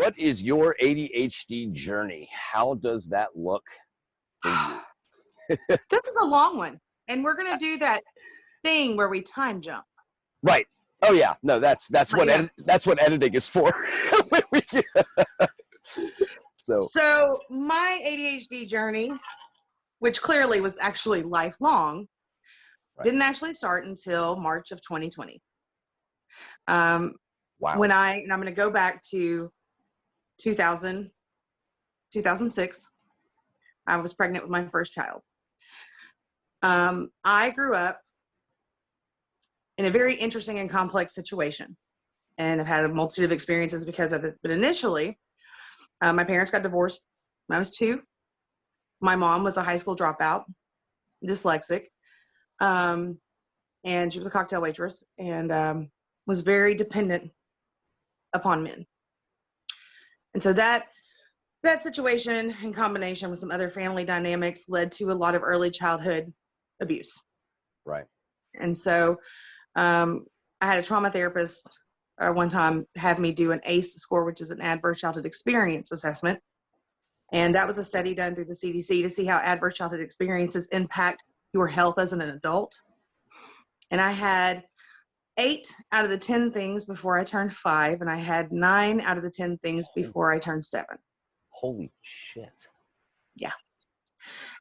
what is your ADHD journey? How does that look for you? This is a long one, and we're going to do that thing where we time jump. Right. Oh yeah. No, that's what that's what editing is for. So my ADHD journey, which clearly was actually lifelong, didn't actually start until March of 2020. Wow. And I'm going to go back to 2006. I was pregnant with my first child. I grew up in a very interesting and complex situation, and I've had a multitude of experiences because of it. But initially, my parents got divorced when I was 2. My mom was a high school dropout, dyslexic, and she was a cocktail waitress, and was very dependent upon men. And so that situation, in combination with some other family dynamics, led to a lot of early childhood abuse. Right. And so I had a trauma therapist one time have me do an ACE score, which is an adverse childhood experience assessment. And that was a study done through the CDC to see how adverse childhood experiences impact your health as an adult. And I had 8 out of the 10 things before I turned 5, and I had 9 out of the 10 things before I turned 7. Holy shit. Yeah.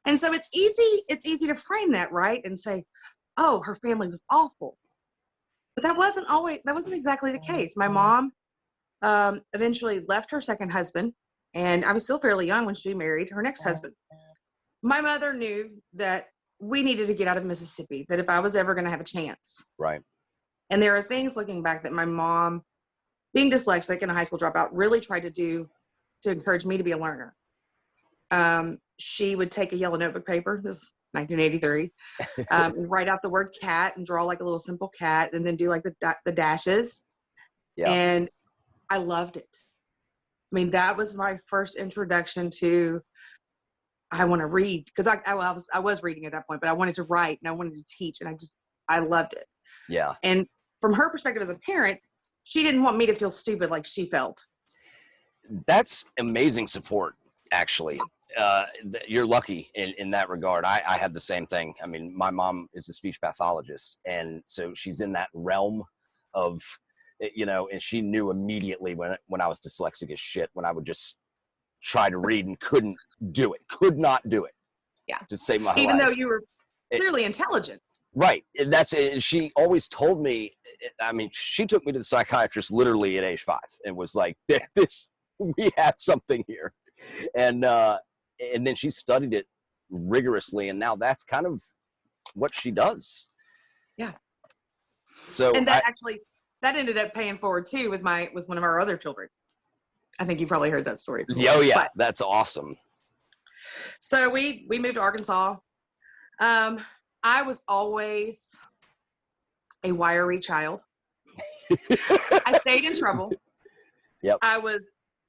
And so it's easy to frame that, right? And say, oh, her family was awful. But that wasn't exactly the case. My mom eventually left her second husband, and I was still fairly young when she married her next husband. My mother knew that we needed to get out of Mississippi, that if I was ever going to have a chance. Right. And there are things looking back that my mom, being dyslexic and a high school dropout, really tried to do to encourage me to be a learner. She would take a yellow notebook paper, this is 1983, and write out the word cat and draw like a little simple cat, and then do like the dashes. Yeah. And I loved it. I mean, that was my first introduction to, I want to read, because I was reading at that point, but I wanted to write and I wanted to teach, and I loved it. Yeah. And from her perspective as a parent, she didn't want me to feel stupid like she felt. That's amazing support, actually. You're lucky in that regard. I had the same thing. I mean, my mom is a speech pathologist, and so she's in that realm of, and she knew immediately when I was dyslexic as shit, when I would just try to read and could not do it. Yeah. To save my life. Even though you were clearly intelligent. Right. And that's it. She always told me, I mean, she took me to the psychiatrist literally at age 5 and was like, we have something here. And then she studied it rigorously, and now that's kind of what she does. Yeah. So and that ended up paying forward too with one of our other children. I think you probably heard that story before. Oh yeah, that's awesome. So we moved to Arkansas. I was always a wiry child. I stayed in trouble. Yep. I was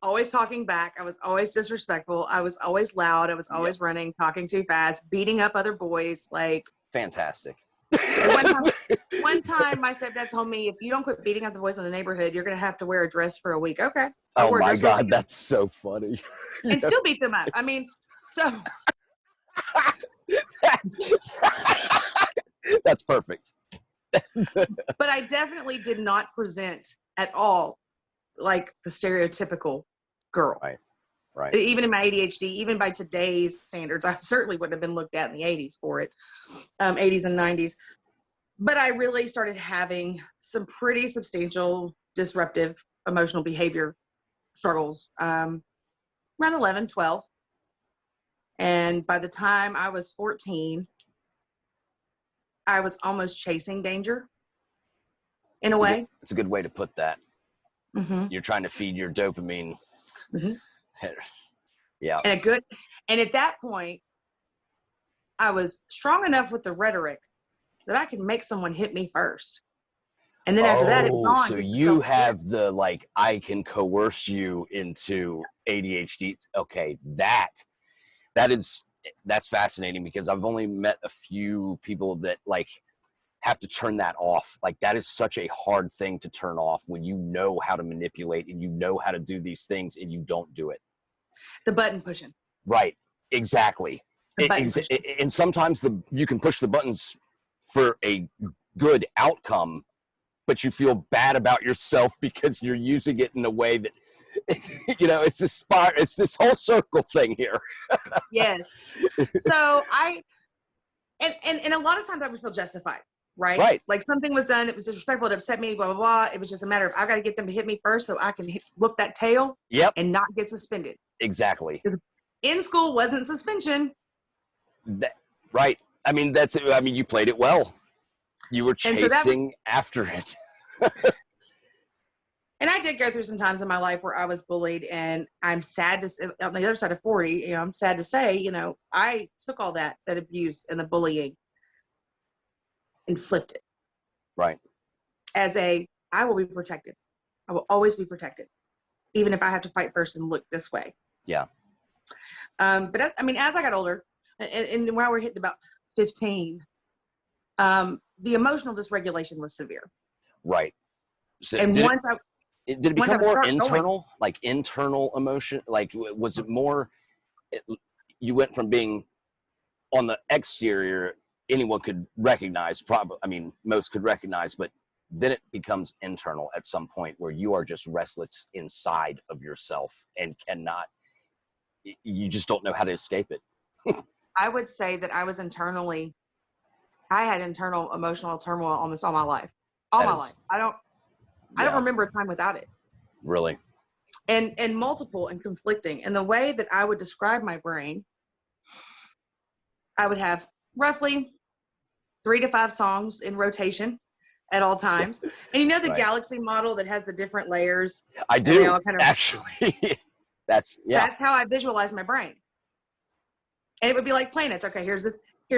always talking back. I was always disrespectful. I was always loud. I was always running, talking too fast, beating up other boys. Like, fantastic. One time my stepdad told me, if you don't quit beating up the boys in the neighborhood, you're going to have to wear a dress for a week. Okay. Oh my God, that's so funny. And still beat them up. I mean, so. That's perfect. But I definitely did not present at all like the stereotypical girl. Right. Even in my ADHD, even by today's standards, I certainly wouldn't have been looked at in the 80s for it, 80s and 90s. But I really started having some pretty substantial disruptive emotional behavior struggles around 11, 12. And by the time I was 14, I was almost chasing danger in a way. It's a good way to put that. Mm-hmm. You're trying to feed your dopamine. Mm-hmm. Yeah. And at that point, I was strong enough with the rhetoric that I could make someone hit me first. And then after that, it's gone. So you have the, like, I can coerce you into ADHD. Okay. That's fascinating, because I've only met a few people that, like, have to turn that off. Like, that is such a hard thing to turn off when you know how to manipulate and you know how to do these things and you don't do it. The button pushing. Right. Exactly. The button pushing. And sometimes you can push the buttons for a good outcome, but you feel bad about yourself because you're using it in a way that, you know, it's this whole circle thing here. Yes. So and a lot of times I would feel justified, right? Right. Like something was done, it was disrespectful, it upset me, blah, blah, blah. It was just a matter of, I got to get them to hit me first so I can whoop that tail. Yep. And not get suspended. Exactly. In school wasn't suspension. Right. I mean, you played it well. You were chasing after it. And I did go through some times in my life where I was bullied, and I'm sad to say, on the other side of 40, you know, I'm sad to say, you know, I took all that abuse and the bullying and flipped it. Right. I will be protected. I will always be protected, even if I have to fight first and look this way. Yeah. But as I got older, and while we're hitting about 15, the emotional dysregulation was severe. Right. So and did it become more internal, like internal emotion? Like, was it more, you went from being on the exterior, anyone could recognize, most could recognize, but then it becomes internal at some point where you are just restless inside of yourself and you just don't know how to escape it. I would say that I had internal emotional turmoil almost all my life. Life. I don't remember a time without it. Really? And multiple and conflicting. And the way that I would describe my brain, I would have roughly 3 to 5 songs in rotation at all times. And you know the galaxy model that has the different layers? I do, actually. That's how I visualize my brain. And it would be like planets. Okay, here's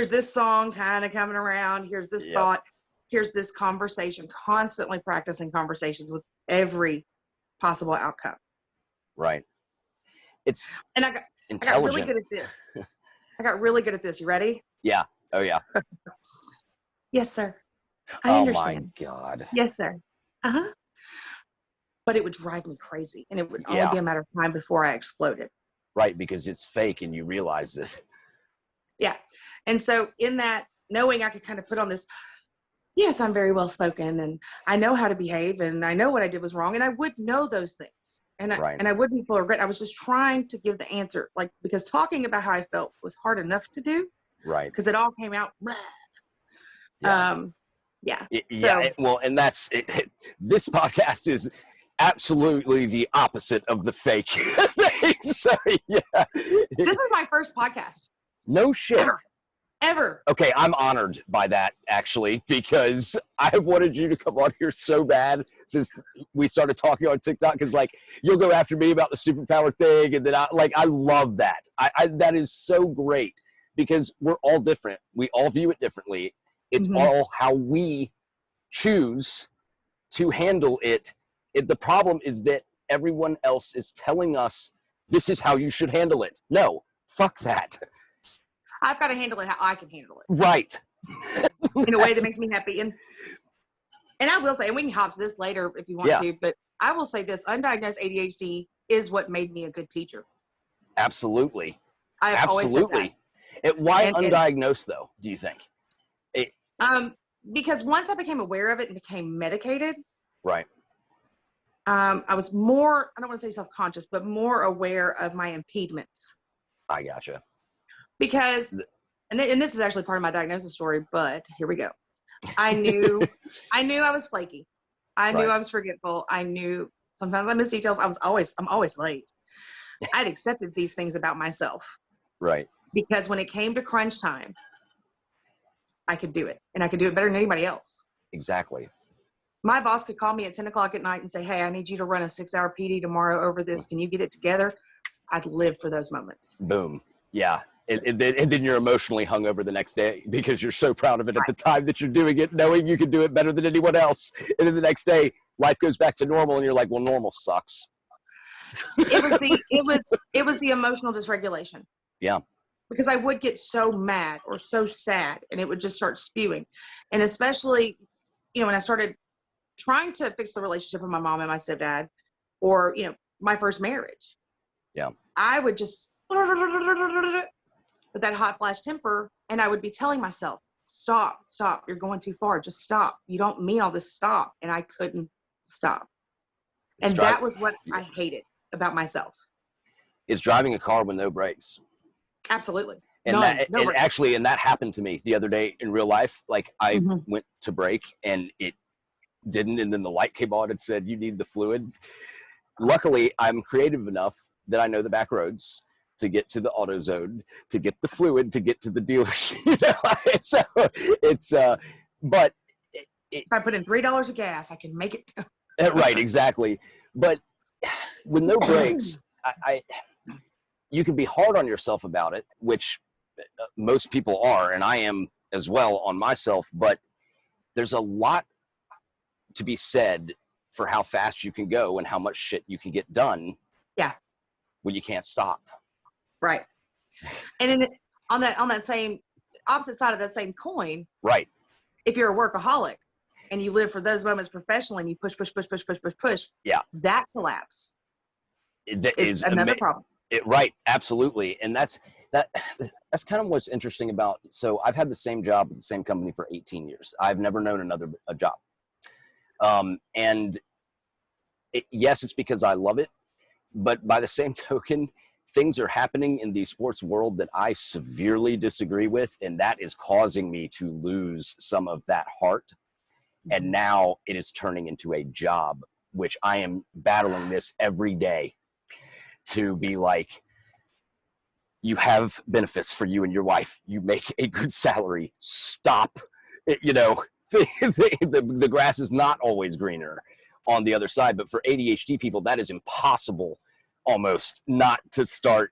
this song kind of coming around. Here's this thought. Here's this conversation. Constantly practicing conversations with every possible outcome. Right. I got really good at this. I got really good at this. You ready? Yeah. Oh, yeah. Yes, sir. I understand. Oh, my God. Yes, sir. Uh-huh. But it would drive me crazy. And it would only be a matter of time before I exploded. Right, because it's fake and you realize it. Yeah. And so in that, knowing I could kind of put on this, yes, I'm very well spoken and I know how to behave and I know what I did was wrong, and I would know those things. And I wouldn't be full of regret. I was just trying to give the answer, because talking about how I felt was hard enough to do. Right. Because it all came out. Yeah. And that's it. This podcast is absolutely the opposite of the fake thing. So, yeah. This is my first podcast. No shit. Ever. Okay, I'm honored by that, actually, because I've wanted you to come on here so bad since we started talking on TikTok, because, you'll go after me about the superpower thing, and then I love that. That is so great, because we're all different. We all view it differently. It's all how we choose to handle it. The problem is that everyone else is telling us this is how you should handle it. No, fuck that. I've got to handle it how I can handle it. Right. In a way that makes me happy. And I will say, and we can hop to this later if you want to, but I will say this, undiagnosed ADHD is what made me a good teacher. Absolutely. I've always said that. Why undiagnosed, though, do you think? Because once I became aware of it and became medicated, right. I was more, I don't want to say self-conscious, but more aware of my impediments. I gotcha. Because, and this is actually part of my diagnosis story, but here we go. I knew I was flaky. I knew I was forgetful. I knew sometimes I miss details. I'm always late. I'd accepted these things about myself. Right. Because when it came to crunch time, I could do it, and I could do it better than anybody else. Exactly. My boss could call me at 10 o'clock at night and say, hey, I need you to run a 6-hour PD tomorrow over this. Can you get it together? I'd live for those moments. Boom. Yeah. And then you're emotionally hungover the next day because you're so proud of it at the time that you're doing it, knowing you can do it better than anyone else. And then the next day, life goes back to normal, and you're like, well, normal sucks. It was the emotional dysregulation. Yeah. because I would get so mad or so sad, and it would just start spewing. And especially, when I started trying to fix the relationship with my mom and my stepdad, or, my first marriage, Yeah. I would just with that hot flash temper, and I would be telling myself, stop, you're going too far, just stop, you don't mean all this, stop. And I couldn't stop. And that was what I hated about myself. It's driving a car with no brakes. Absolutely. And that happened to me the other day in real life. Like I went to brake and it didn't, and then the light came on and said, you need the fluid. Luckily, I'm creative enough that I know the back roads to get to the AutoZone, to get the fluid, to get to the dealership. So it's but if I put in $3 of gas, I can make it. Right, exactly. But with no brakes, you can be hard on yourself about it, which most people are, and I am as well on myself. But there's a lot to be said for how fast you can go and how much shit you can get done. Yeah. When you can't stop. Right. And on that same opposite side of that same coin. Right. If you're a workaholic and you live for those moments professionally and you push. Yeah. That collapse is another problem. Right. Absolutely. And that's kind of what's interesting about, so I've had the same job at the same company for 18 years. I've never known a job. And yes, it's because I love it, but by the same token, things are happening in the sports world that I severely disagree with, and that is causing me to lose some of that heart. And now it is turning into a job, which I am battling this every day to be like, you have benefits for you and your wife. You make a good salary. Stop. The grass is not always greener on the other side. But for ADHD people, that is impossible almost not to start.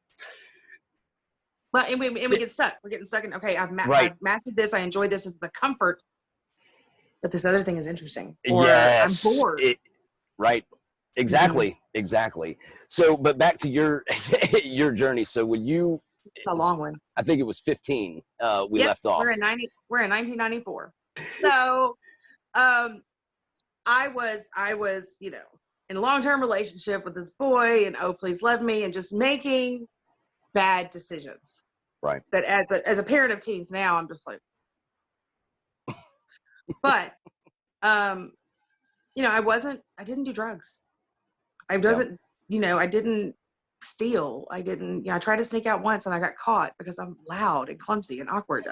Well, and we get stuck. We're getting stuck in, okay, I've mastered this. I enjoy this. It's the comfort. But this other thing is interesting. Or yes, I'm bored. Right. Exactly. Exactly. So, but back to your journey. So when you, a long one. I think it was 15. We left off. We're in 1994. So, I was, in a long-term relationship with this boy, and oh, please love me, and just making bad decisions. Right. That as a parent of teens now, I'm just like, but, I didn't do drugs. I didn't steal. I tried to sneak out once and I got caught because I'm loud and clumsy and awkward.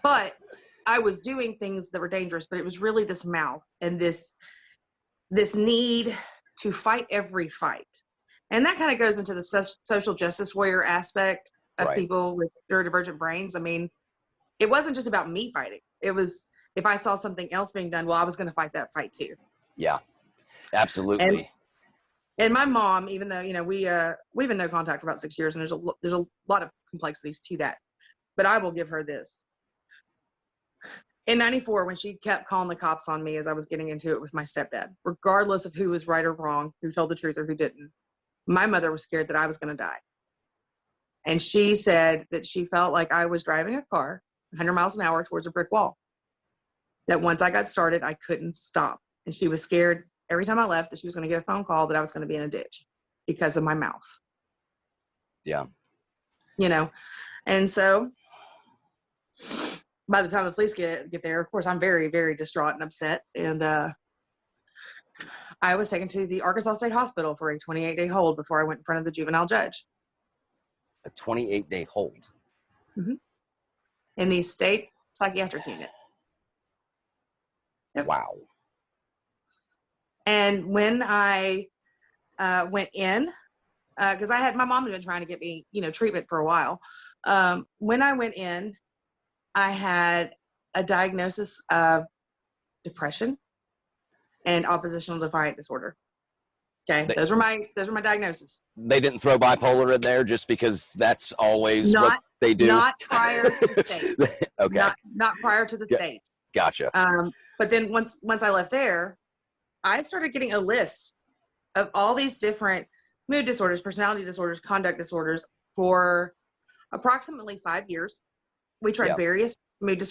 But I was doing things that were dangerous, but it was really this mouth and this need to fight every fight. And that kind of goes into the social justice warrior aspect of people with neurodivergent brains. It wasn't just about me fighting. It was, if I saw something else being done, well, I was going to fight that fight too. Yeah, absolutely. And my mom, even though, we've been no contact for about 6 years, and there's a lot of complexities to that, but I will give her this. In 94, when she kept calling the cops on me as I was getting into it with my stepdad, regardless of who was right or wrong, who told the truth or who didn't, my mother was scared that I was going to die. And she said that she felt like I was driving a car 100 miles an hour towards a brick wall, that once I got started, I couldn't stop. And she was scared every time I left that she was going to get a phone call that I was going to be in a ditch because of my mouth. Yeah. And so by the time the police get there, of course, I'm very, very distraught and upset. And I was taken to the Arkansas State Hospital for a 28-day hold before I went in front of the juvenile judge. A 28-day hold? Mm-hmm. In the state psychiatric unit. Yep. Wow. And when I went in, because my mom had been trying to get me, treatment for a while. When I went in, I had a diagnosis of depression and oppositional defiant disorder. Okay, those were my diagnoses. They didn't throw bipolar in there just because that's always what they do. Not prior to the stage. Okay. Not prior to the stage. Gotcha. But then once I left there, I started getting a list of all these different mood disorders, personality disorders, conduct disorders for approximately 5 years. We tried Yeah. various mood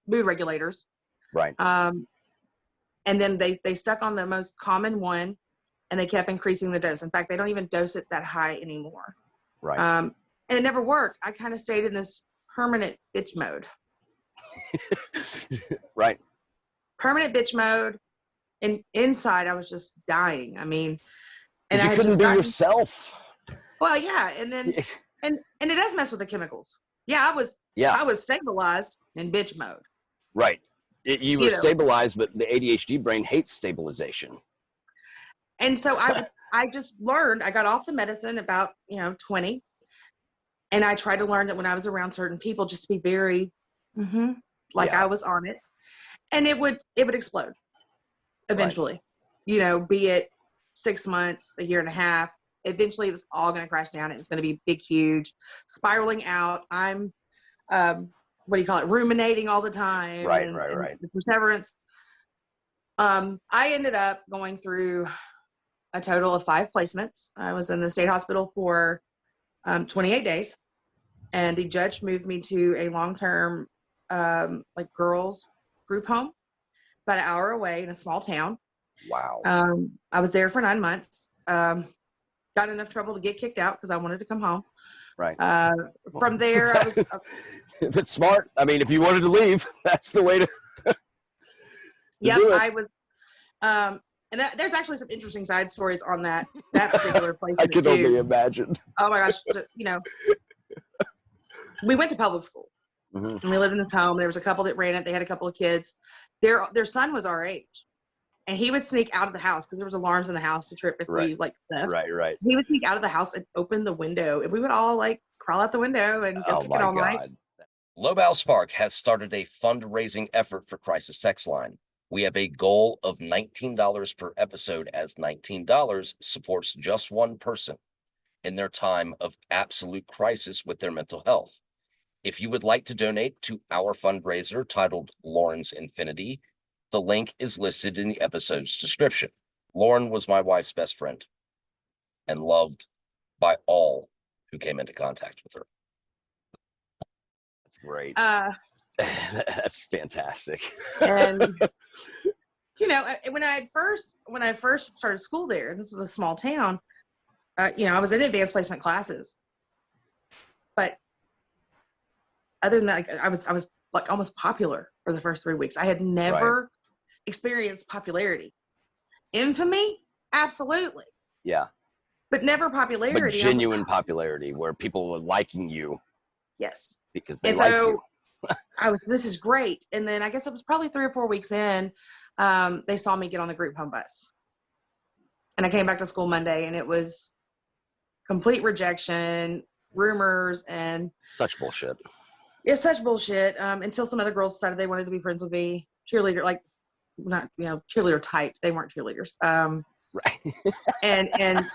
regulators. Right. And then they stuck on the most common one, and they kept increasing the dose. In fact, they don't even dose it that high anymore. Right. And it never worked. I kind of stayed in this permanent bitch mode. Right. Permanent bitch mode. And inside, I was just dying. I mean, and But I you had couldn't just be gotten, yourself. well, yeah. And then, and it does mess with the chemicals. Yeah, Yeah. I was stabilized in bitch mode. Right. You were You know, stabilized, but the ADHD brain hates stabilization. and so I just learned. I got off the medicine about 20, and I tried to learn that when I was around certain people, just to be very, like Yeah. I was on it, and it would explode eventually. Right. Be it 6 months, a year and a half. Eventually, it was all going to crash down. It was going to be big, huge, spiraling out. I'm, what do you call it? Ruminating all the time, Right. and, Right. and Right. the perseverance. I ended up going through a total of 5 placements. I was in the state hospital for 28 days, and the judge moved me to a long-term, like girls group home, about an hour away in a small town. Wow. I was there for 9 months. Got enough trouble to get kicked out because I wanted to come home. Right. From there, I was. That's smart. I mean, if you wanted to leave, that's the way to Yep, do it. I was. And there's actually some interesting side stories on that particular I placement can only too. imagine. Oh my gosh, we went to public school, and we lived in this home. There was a couple that ran it. They had a couple of kids. Their son was our age, and he would sneak out of the house because there was alarms in the house to trip if we left. Right. He would sneak out of the house and open the window, and we would all like crawl out the window and go Oh kick it my all night. God. Lobau Spark has started a fundraising effort for Crisis Text Line. We have a goal of $19 per episode, as $19 supports just one person in their time of absolute crisis with their mental health. If you would like to donate to our fundraiser titled Lauren's Infinity, the link is listed in the episode's description. Lauren was my wife's best friend and loved by all who came into contact with her. That's great. That's fantastic. And when I first started school there, this was a small town. I was in advanced placement classes, but other than that, I was like almost popular for the first 3 weeks. I had never experienced popularity. Infamy, absolutely. Yeah. But never popularity. But genuine popularity where people were liking you. Yes. Because they like you. This is great. And then I guess it was probably 3 or 4 weeks in, they saw me get on the group home bus. And I came back to school Monday, and it was complete rejection, rumors, and such bullshit. It's such bullshit. Until some other girls decided they wanted to be friends with me, cheerleader, like not cheerleader type. They weren't cheerleaders. Right. and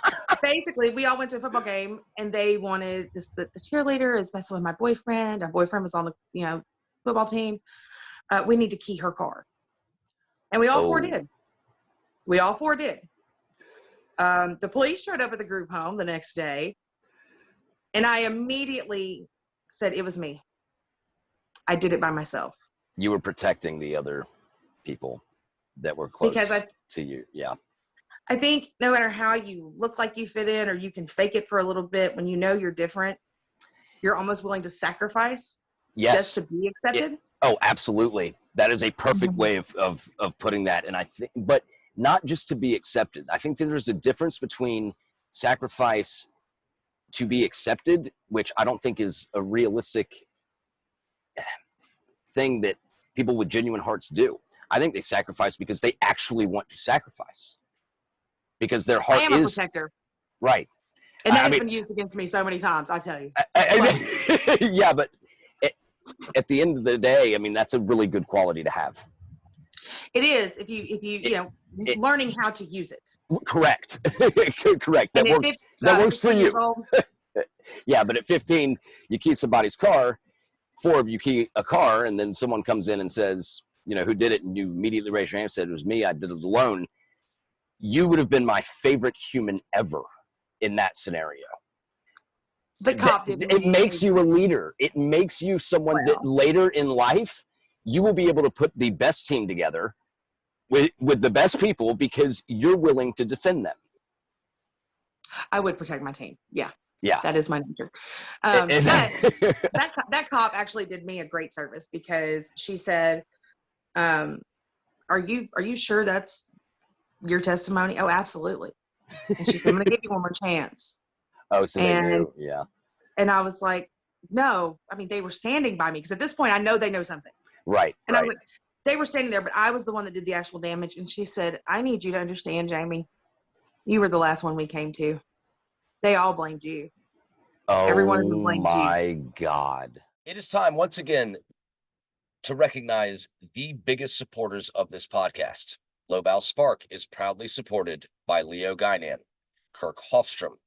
basically, we all went to a football game, and they wanted this. The cheerleader is messing with my boyfriend. Our boyfriend was on the football team. We need to key her car, and we all four did. We all four did. The police showed up at the group home the next day, and I immediately said it was me. I did it by myself. You were protecting the other people that were close to you. Yeah. I think no matter how you look like you fit in, or you can fake it for a little bit, when you know you're different, you're almost willing to sacrifice just to be accepted. Absolutely. That is a perfect way of putting that. And I think, but not just to be accepted. I think that there's a difference between sacrifice to be accepted, which I don't think is a realistic thing that people with genuine hearts do. I think they sacrifice because they actually want to sacrifice. Because their heart is... I am a protector. Right. And that has been used against me so many times, I tell you. Yeah, but at the end of the day, I mean, that's a really good quality to have. It is, if you learning how to use it. Correct. Correct. That works. That works for you. Yeah, but at 15, you key somebody's car. 4 of you key a car, and then someone comes in and says, who did it? And you immediately raise your hand and said, it was me. I did it alone. You would have been my favorite human ever in that scenario. The cop didn't It mean makes you a anything. leader. It makes you someone that Well, later in life, you will be able to put the best team together with the best people because you're willing to defend them. I would protect my team. Yeah, Yeah. that is my nature. It- But that cop actually did me a great service because she said, "Are you sure that's your testimony?" Oh, absolutely. And she said, "I'm going to give you one more chance." oh, so they And knew. Yeah. I was like, "No." I mean, they were standing by me because at this point I know they know something. Right. And I Right. was like, they were standing there, but I was the one that did the actual damage. And she said, "I need you to understand, Jamie, you were the last one we came to. They all blamed you. Every one of them Oh blamed you." my God. It is time once again to recognize the biggest supporters of this podcast. Lobau Spark is proudly supported by Leo Guinan, Kirk Hofstrom,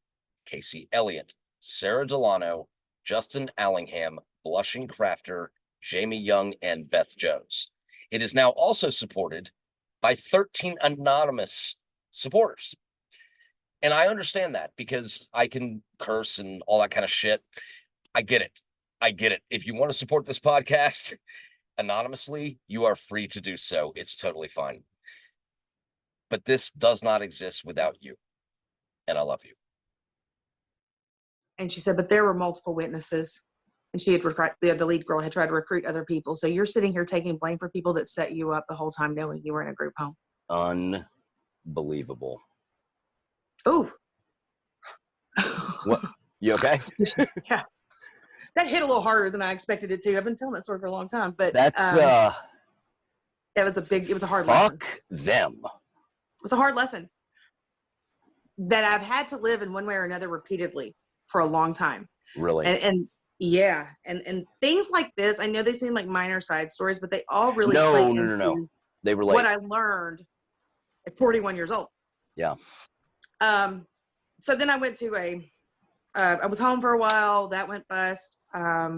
Casey Elliott, Sarah Delano, Justin Allingham, Blushing Crafter, Jamie Young, and Beth Jones. It is now also supported by 13 anonymous supporters. And I understand that because I can curse and all that kind of shit. I get it. I get it. If you want to support this podcast anonymously, you are free to do so. It's totally fine. But this does not exist without you. And I love you. And she said, "But there were multiple witnesses." And she had the lead girl had tried to recruit other people. So you're sitting here taking blame for people that set you up the whole time knowing you were in a group home. Unbelievable. Oh. What? You okay? Yeah. That hit a little harder than I expected it to. I've been telling that story for a long time, but That's it was a hard lesson. fuck them. It was a hard lesson that I've had to live in one way or another repeatedly for a long time. Really? And yeah, and things like this, I know they seem like minor side stories, but they all really play No. into They relate. what I learned at 41 years old. Yeah. So then I went to I was home for a while. That went bust. I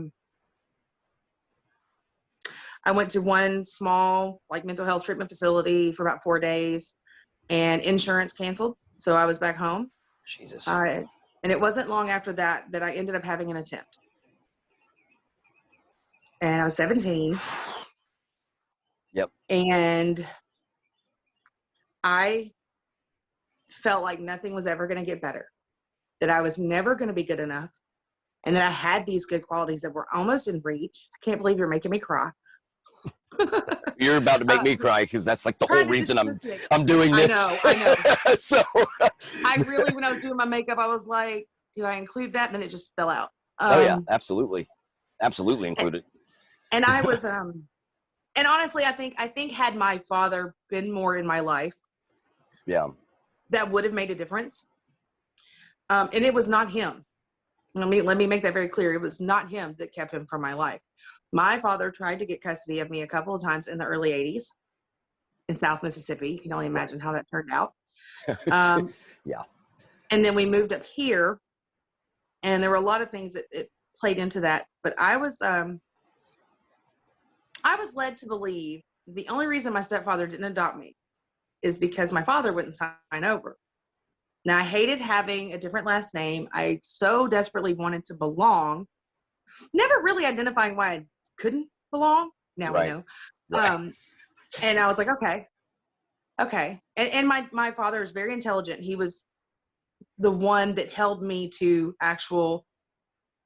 went to one small like mental health treatment facility for about 4 days, and insurance canceled. So I was back home. Jesus. And it wasn't long after that that I ended up having an attempt. And I was 17. Yep. And I felt like nothing was ever going to get better, that I was never going to be good enough, and that I had these good qualities that were almost in reach. I can't believe you're making me cry. You're about to make me cry because that's like the whole reason I'm doing this. I know. So I really, when I was doing my makeup, I was like, do I include that? And then it just fell out. oh yeah, absolutely include it. And I was and honestly, I think had my father been more in my life, Yeah. that would have made a difference. And it was not him. Let me make that very clear. It was not him that kept him from my life. My father tried to get custody of me a couple of times in the early 80s in South Mississippi. You can only imagine how that turned out. Yeah. And then we moved up here, and there were a lot of things that it played into that. But I was led to believe the only reason my stepfather didn't adopt me is because my father wouldn't sign over. Now, I hated having a different last name. I so desperately wanted to belong, never really identifying why I couldn't belong. Now we know. Right. And I was like, okay. And my father is very intelligent. He was the one that held me to actual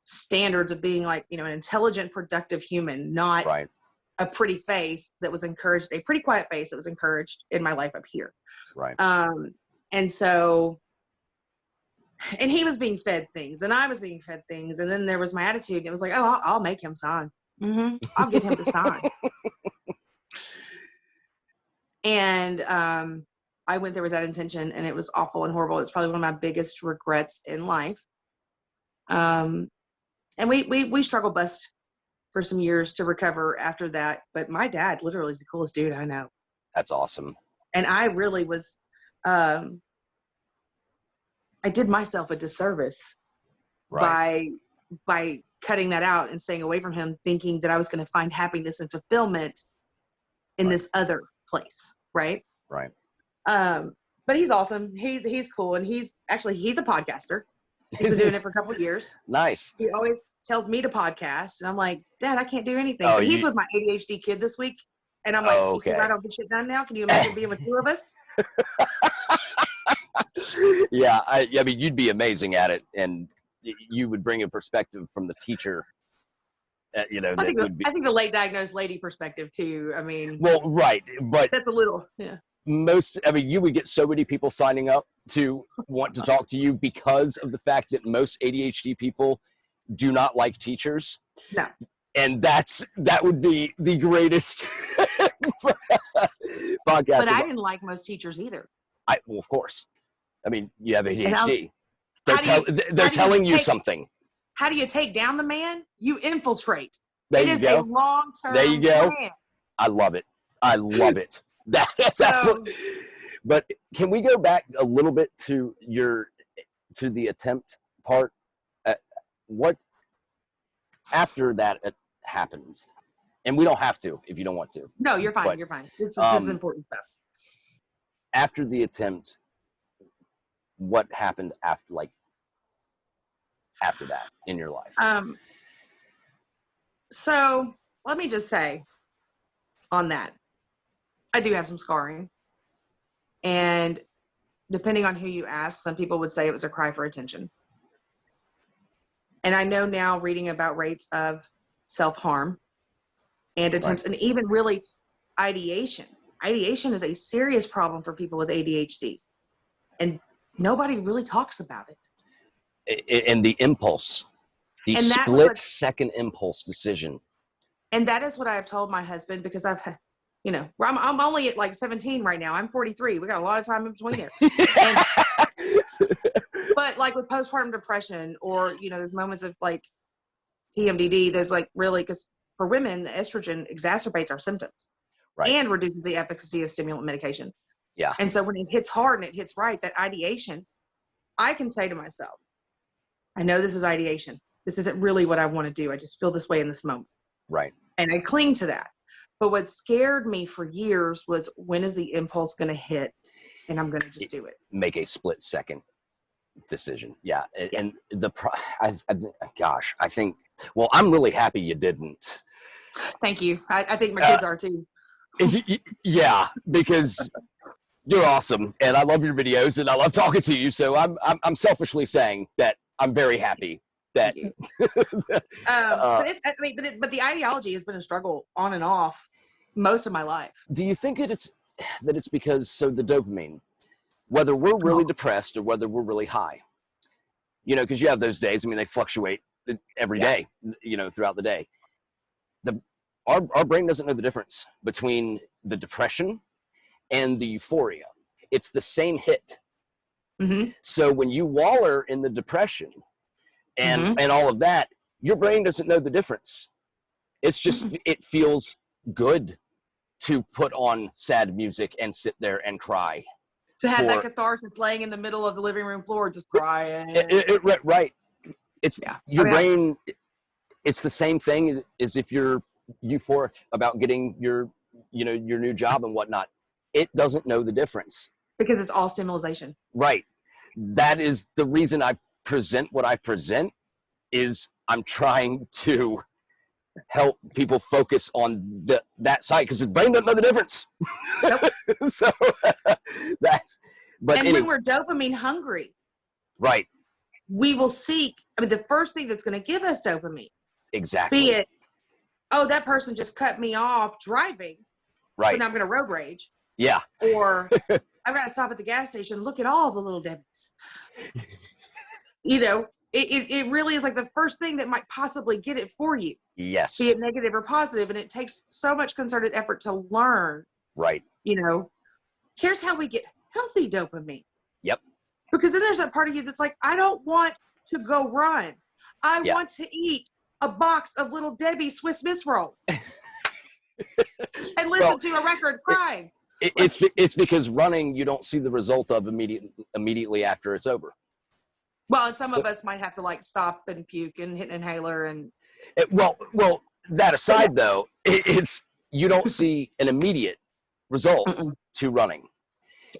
standards of being like, an intelligent, productive human, not Right. a pretty face that was encouraged, a pretty quiet face that was encouraged in my life up here. Right. And so, and he was being fed things and I was being fed things. And then there was my attitude. And it was like, oh, I'll make him sign. I'll get him to sign. And I went there with that intention, and it was awful and horrible. It's probably one of my biggest regrets in life. And we struggled bust for some years to recover after that. But my dad literally is the coolest dude I know. That's awesome. And I really was, I did myself a disservice by cutting that out and staying away from him, thinking that I was going to find happiness and fulfillment in this other place. Right. Right. But he's awesome. He's cool. And he's a podcaster. He's been doing it for a couple of years. Nice. He always tells me to podcast, and I'm like, Dad, I can't do anything. Oh, But he's with my ADHD kid this week, and I'm like, Oh, you see why I okay. don't get shit done now? Can you imagine being with two of us? Yeah, I mean, you'd be amazing at it, and you would bring a perspective from the teacher, you know, I that think would be. I think the late diagnosed lady perspective too. I mean, Well, right, but that's a little, yeah. I mean, you would get so many people signing up to want to talk to you because of the fact that most ADHD people do not like teachers. No. And that would be the greatest podcast. But I didn't like most teachers either. Well, of course. I mean, you have And ADHD. how They're do you telling you take- something. How do you take down the man? You infiltrate. There It you is go. a long-term There you go. plan. I love it. I love it. So, But can we go back a little bit to the attempt part? What after that happens? And we don't have to if you don't want to. no, you're fine. But, You're fine. This is important stuff. After the attempt, what happened after that in your life? So let me just say on that, I do have some scarring. And depending on who you ask, some people would say it was a cry for attention. And I know now, reading about rates of self-harm and attempts, and even really ideation. Ideation is a serious problem for people with ADHD. And nobody really talks about it. And the impulse, the split-second impulse decision. And that is what I have told my husband, because I'm only at like 17 right now. I'm 43. We got a lot of time in between there. But like with postpartum depression, or, there's moments of like PMDD, there's like really, because for women, the estrogen exacerbates our symptoms, right, and reduces the efficacy of stimulant medication. Yeah. And so when it hits hard and it hits right, that ideation, I can say to myself, I know this is ideation. This isn't really what I want to do. I just feel this way in this moment. Right. And I cling to that. But what scared me for years was, when is the impulse going to hit? And I'm going to just do it. Make a split-second decision. Yeah. And I think, well, I'm really happy you didn't. Thank you. I think my kids are too. Yeah, because you're awesome, and I love your videos, and I love talking to you. So I'm selfishly saying that I'm very happy that. But the ideology has been a struggle on and off most of my life. Do you think that it's because the dopamine, whether we're really depressed or whether we're really high, because you have those days. I mean, they fluctuate every day, throughout the day. Our brain doesn't know the difference between the depression and the euphoria. It's the same hit. Mm-hmm. So when you waller in the depression and all of that, your brain doesn't know the difference. It's just, it feels good to put on sad music and sit there and cry. To have that catharsis, laying in the middle of the living room floor, just crying. Right. It's your brain. It's the same thing as if you're euphoric about getting your new job and whatnot. It doesn't know the difference. Because it's all stimulation. Right. That is the reason I present what I present, is I'm trying to help people focus on that side, because the brain doesn't know the difference. Nope. So when we're dopamine hungry, right, we will seek, the first thing that's going to give us dopamine. Exactly. Be it, oh, that person just cut me off driving. Right. So now I'm going to road rage. Yeah. Or I've got to stop at the gas station. Look at all the little Debbies. It really is like the first thing that might possibly get it for you. Yes. Be it negative or positive. And it takes so much concerted effort to learn. Right. Here's how we get healthy dopamine. Yep. Because then there's that part of you that's like, I don't want to go run. I want to eat a box of Little Debbie Swiss Miss rolls and listen to a record crying. It's because running, you don't see the result of immediately after it's over. Well, and some of us might have to stop and puke and hit an inhaler and. Well, that aside though, it's you don't see an immediate result to running.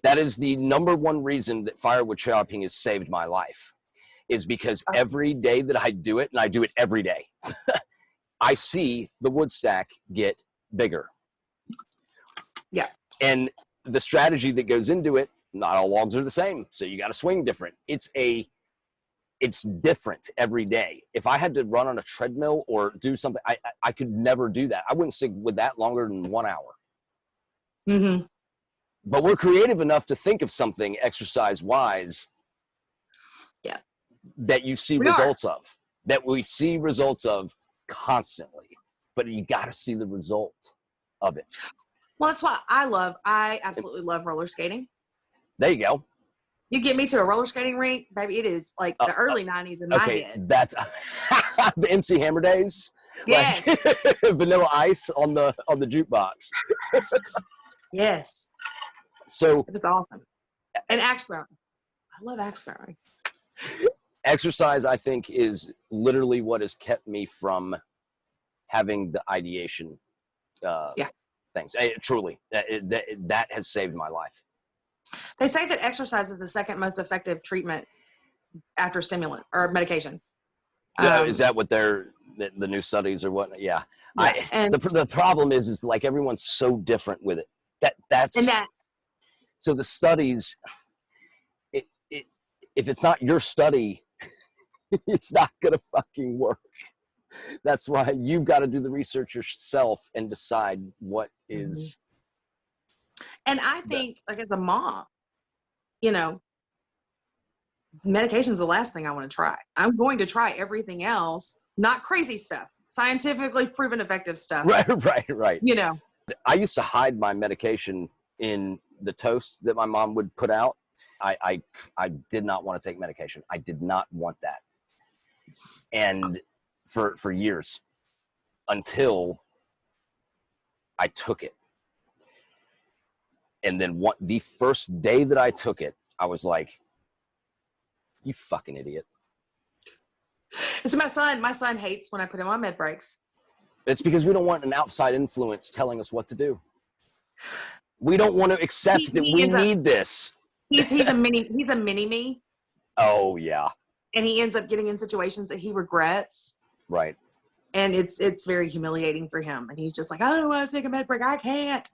That is the number one reason that firewood chopping has saved my life. is because every day that I do it, and I do it every day, I see the wood stack get bigger. Yeah. And the strategy that goes into it, not all logs are the same. So you got to swing different. It's different every day. If I had to run on a treadmill or do something, I could never do that. I wouldn't stick with that longer than 1 hour. Mm-hmm. But we're creative enough to think of something exercise-wise that you see results of, that we see results of constantly. But you got to see the result of it. Well, that's why I absolutely love roller skating. There you go. You get me to a roller skating rink, baby, it is like the early 90s in my head. That's the MC Hammer days. Yes. Like Vanilla Ice on the jukebox. Yes. So it was awesome. And axe throwing. I love axe throwing. Exercise, I think, is literally what has kept me from having the ideation things. Truly, that has saved my life. They say that exercise is the second most effective treatment after stimulant or medication. Is that what the new studies or what? Yeah. And the problem is like everyone's so different with it. So the studies, if it's not your study, it's not going to fucking work. That's why you've got to do the research yourself and decide what is. And I think, like, as a mom, medication is the last thing I want to try. I'm going to try everything else, not crazy stuff, scientifically proven effective stuff. Right. I used to hide my medication in the toast that my mom would put out. I did not want to take medication. I did not want that. And for years, until I took it. And then the first day that I took it, I was like, you fucking idiot. So my son hates when I put him on med breaks. It's because we don't want an outside influence telling us what to do. We don't want to accept that we need this. He's a mini me. Oh yeah. And he ends up getting in situations that he regrets. Right. And it's very humiliating for him. And he's just like, I don't want to take a med break. I can't.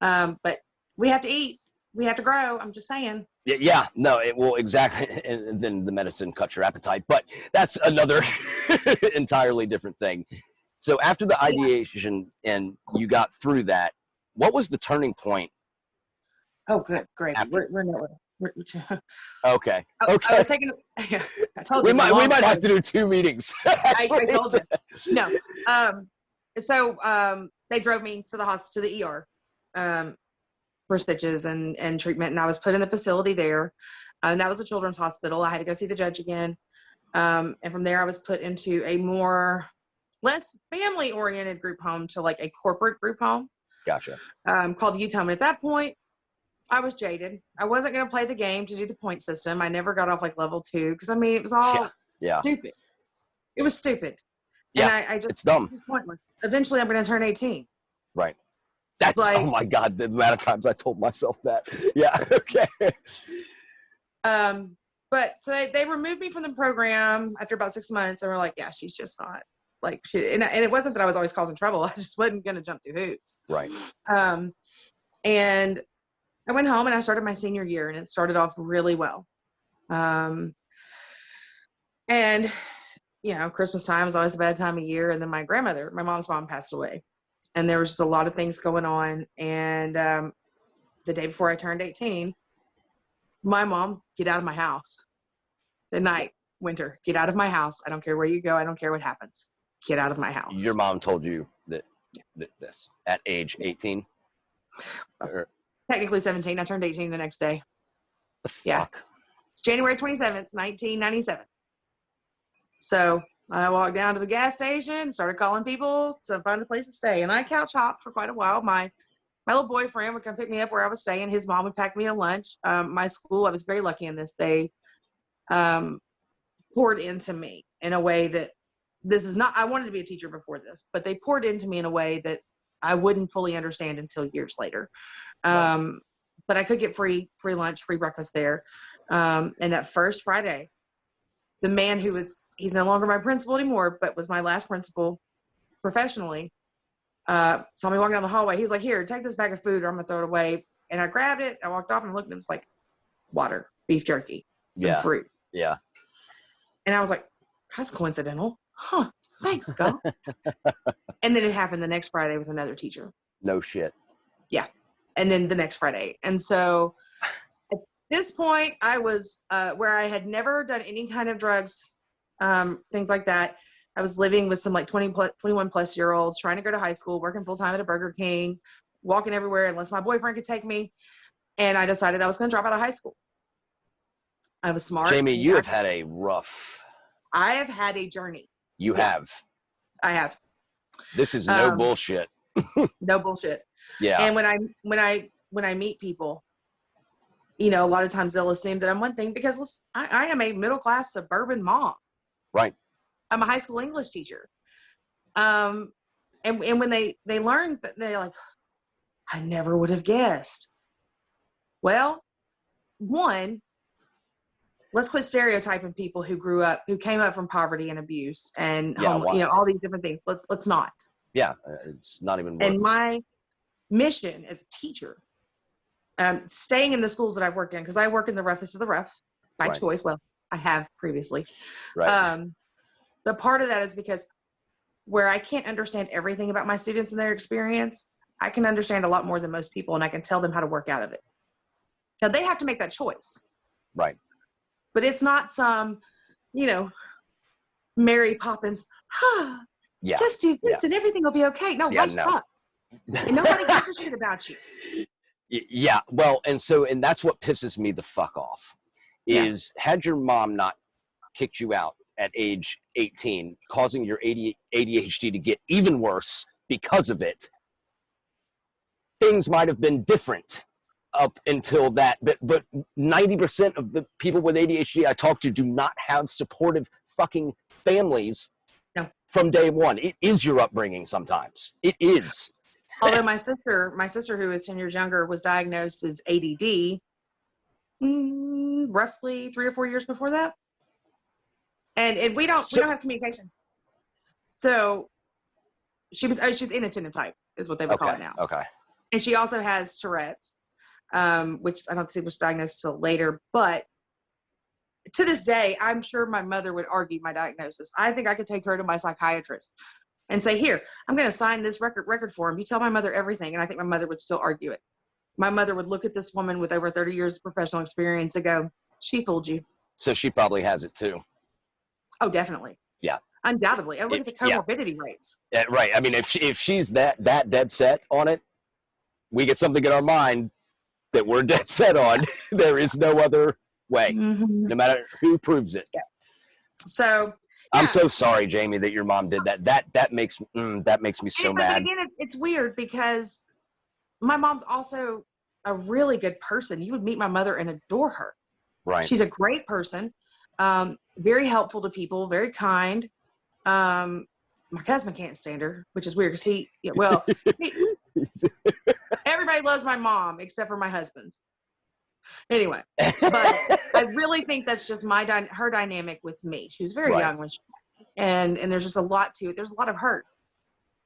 But we have to eat. We have to grow. I'm just saying. Yeah. No, it will exactly. And then the medicine cuts your appetite. But that's another entirely different thing. So after the ideation and you got through that, what was the turning point? Oh, good. Great. Okay. I was taking. I told you. We might have to do 2 meetings. I told you. No. So they drove me to the hospital, to the ER, for stitches and treatment, and I was put in the facility there. And that was a children's hospital. I had to go see the judge again, and from there I was put into a less family-oriented group home to like a corporate group home. Gotcha. Called the youth home. And at that point, I was jaded. I wasn't going to play the game to do the point system. I never got off like level 2 because it was all stupid. It was stupid. Yeah, and I just, it's dumb. It's pointless. Eventually, I'm going to turn 18. Right. That's like, oh my God, the amount of times I told myself that. Yeah. Okay. But so they removed me from the program after about 6 months, and were like, yeah, she's just not like she. And it wasn't that I was always causing trouble. I just wasn't going to jump through hoops. Right. And I went home and I started my senior year, and it started off really well. And Christmas time was always a bad time of year. And then my mom's mom passed away, and there was just a lot of things going on. And the day before I turned 18, my mom, get out of my house. The night, winter, get out of my house. I don't care where you go. I don't care what happens. Get out of my house. Your mom told you that this at age 18? Technically 17. I turned 18 the next day. The fuck? Yeah. It's January 27th, 1997. So I walked down to the gas station, started calling people to find a place to stay. And I couch hopped for quite a while. My little boyfriend would come pick me up where I was staying. His mom would pack me a lunch. My school, I was very lucky in this. They poured into me in a way that I wanted to be a teacher before this, but they poured into me in a way that I wouldn't fully understand until years later. But I could get free lunch, free breakfast there. And that first Friday, the man he's no longer my principal anymore, but was my last principal professionally, saw me walking down the hallway. He's like, here, take this bag of food or I'm gonna throw it away. And I grabbed it. I walked off and looked and it was like water, beef jerky, some fruit. Yeah. And I was like, that's coincidental. Huh. Thanks, Scott. And then it happened the next Friday with another teacher. No shit. Yeah. And then the next Friday. And so at this point, I was where I had never done any kind of drugs, things like that. I was living with some like 21 plus year olds, trying to go to high school, working full time at a Burger King, walking everywhere unless my boyfriend could take me. And I decided I was going to drop out of high school. I was smart. Jamie, you have had a rough. I have had a journey. You have. I have. This is no bullshit. No bullshit. Yeah. And when I meet people, you know, a lot of times they'll assume that I'm one thing because I am a middle class suburban mom. Right. I'm a high school English teacher. And when they learn, they're like, I never would have guessed. Well, one, let's quit stereotyping people who came up from poverty and abuse and you know, all these different things. Let's not. Yeah, it's not even worth. And my mission as a teacher, staying in the schools that I've worked in, because I work in the roughest of the rough by choice. Well, I have previously. Right. The part of that is because where I can't understand everything about my students and their experience, I can understand a lot more than most people, and I can tell them how to work out of it. Now, they have to make that choice. Right. But it's not some, you know, Mary Poppins, just do this and everything will be okay. No, life sucks. And nobody gives a shit about you. Yeah. Well, and that's what pisses me the fuck off is had your mom not kicked you out at age 18, causing your ADHD to get even worse because of it, things might have been different up until that. But 90% of the people with ADHD I talk to do not have supportive fucking families from day one. It is your upbringing sometimes. It is. Although my sister who is 10 years younger was diagnosed as ADD roughly 3 or 4 years before that. And we don't have communication. So she's inattentive type is what they would call it now. Okay. And she also has Tourette's, which I don't think was diagnosed till later. But to this day, I'm sure my mother would argue my diagnosis. I think I could take her to my psychiatrist and say, here, I'm going to sign this record form. You tell my mother everything. And I think my mother would still argue it. My mother would look at this woman with over 30 years of professional experience and go, she fooled you. So she probably has it too. Oh, definitely. Yeah. Undoubtedly. And look at the comorbidity rates. Right. I mean, if she's that dead set on it, we get something in our mind that we're dead set on. There is no other way, no matter who proves it. Yeah. So I'm so sorry, Jamie, that your mom did that. That makes me so mad. Again, it's weird because my mom's also a really good person. You would meet my mother and adore her. Right. She's a great person, very helpful to people, very kind. My husband can't stand her, which is weird because everybody loves my mom except for my husband's. Anyway, but I really think that's just her dynamic with me. She was very young when and there's just a lot to it. There's a lot of hurt.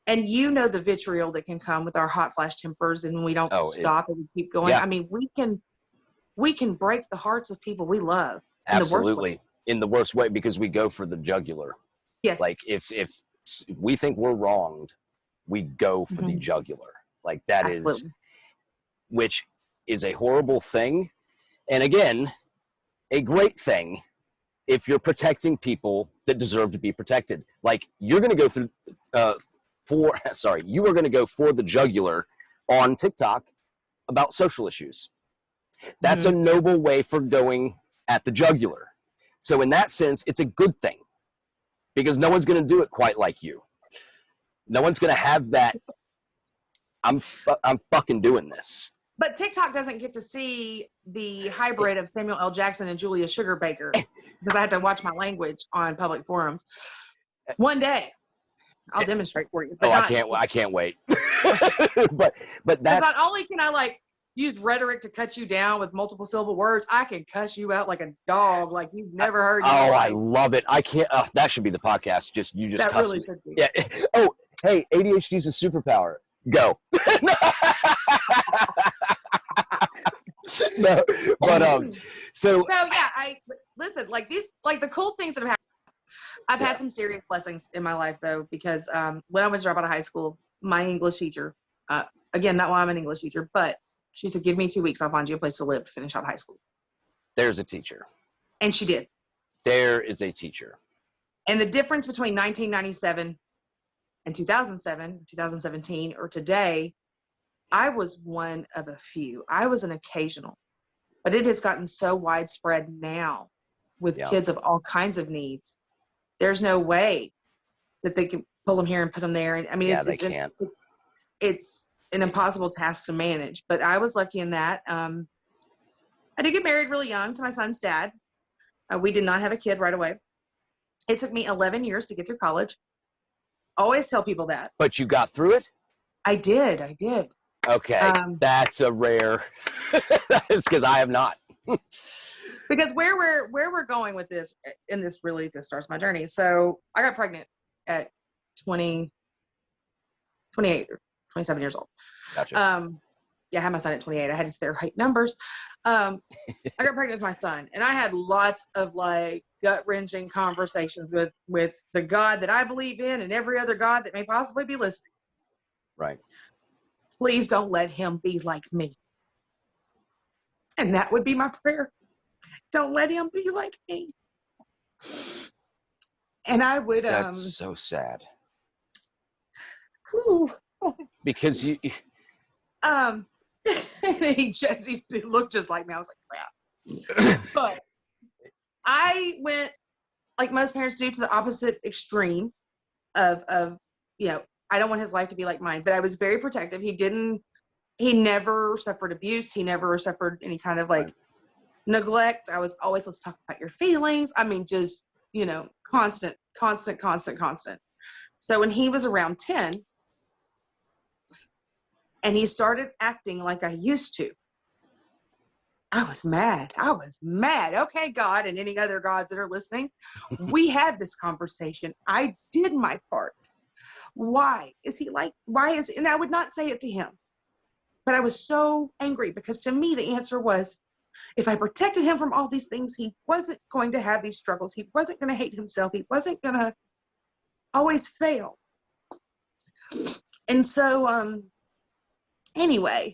And you know the vitriol that can come with our hot flash tempers and we don't stop and we keep going. I mean, we can break the hearts of people we love. Absolutely. In the worst way because we go for the jugular. Yes. Like if we think we're wronged, we go for the jugular. Like that is, which is a horrible thing. And again, a great thing if you're protecting people that deserve to be protected. Like you're going to go through you are going to go for the jugular on TikTok about social issues. That's a noble way for going at the jugular. So in that sense, it's a good thing because no one's going to do it quite like you. No one's going to have that. I'm fucking doing this. But TikTok doesn't get to see the hybrid of Samuel L. Jackson and Julia Sugarbaker because I had to watch my language on public forums. One day, I'll demonstrate for you. But I can't wait. but that's not only can I use rhetoric to cut you down with multiple syllable words, I can cuss you out like a dog, like you've never heard in your Oh, I life. love it. I can't. That should be the podcast. You just That cuss really me. should be. Yeah. Oh, hey, ADHD is a superpower. Go. No, but so yeah, I listen, like the cool things that have happened. I've had some serious blessings in my life though, because when I was dropping out of high school, my English teacher, again, not why I'm an English teacher, but she said, give me 2 weeks, I'll find you a place to live to finish out high school. there's a teacher. And she did. There is a teacher. And the difference between 1997 and 2007, 2017, or today, I was one of a few. I was an occasional, but it has gotten so widespread now with kids of all kinds of needs. There's no way that they can pull them here and put them there. And I mean, they can't. It's an impossible task to manage, but I was lucky in that. I did get married really young to my son's dad. We did not have a kid right away. It took me 11 years to get through college. Always tell people that. But you got through it? I did. Okay, that's a rare. It's because I have not. Because where we're going with this, and this starts my journey. So I got pregnant at 28 or 27 years old. Gotcha. I had my son at 28. I had to sit there height numbers. I got pregnant with my son, and I had lots of like gut-wrenching conversations with the God that I believe in and every other God that may possibly be listening. Right. Please don't let him be like me. And that would be my prayer. Don't let him be like me. And I would. That's so sad. Whew. Because you. And he looked just like me. I was like, crap. But I went, like most parents do, to the opposite extreme of I don't want his life to be like mine, but I was very protective. He never suffered abuse. He never suffered any kind of neglect. I was always, let's talk about your feelings. I mean, just, constant. So when he was around 10 and he started acting like I used to, I was mad. Okay, God, and any other gods that are listening, we had this conversation. I did my part. Why is he and I would not say it to him, but I was so angry because to me, the answer was, if I protected him from all these things, he wasn't going to have these struggles. He wasn't going to hate himself. He wasn't going to always fail. And so, anyway,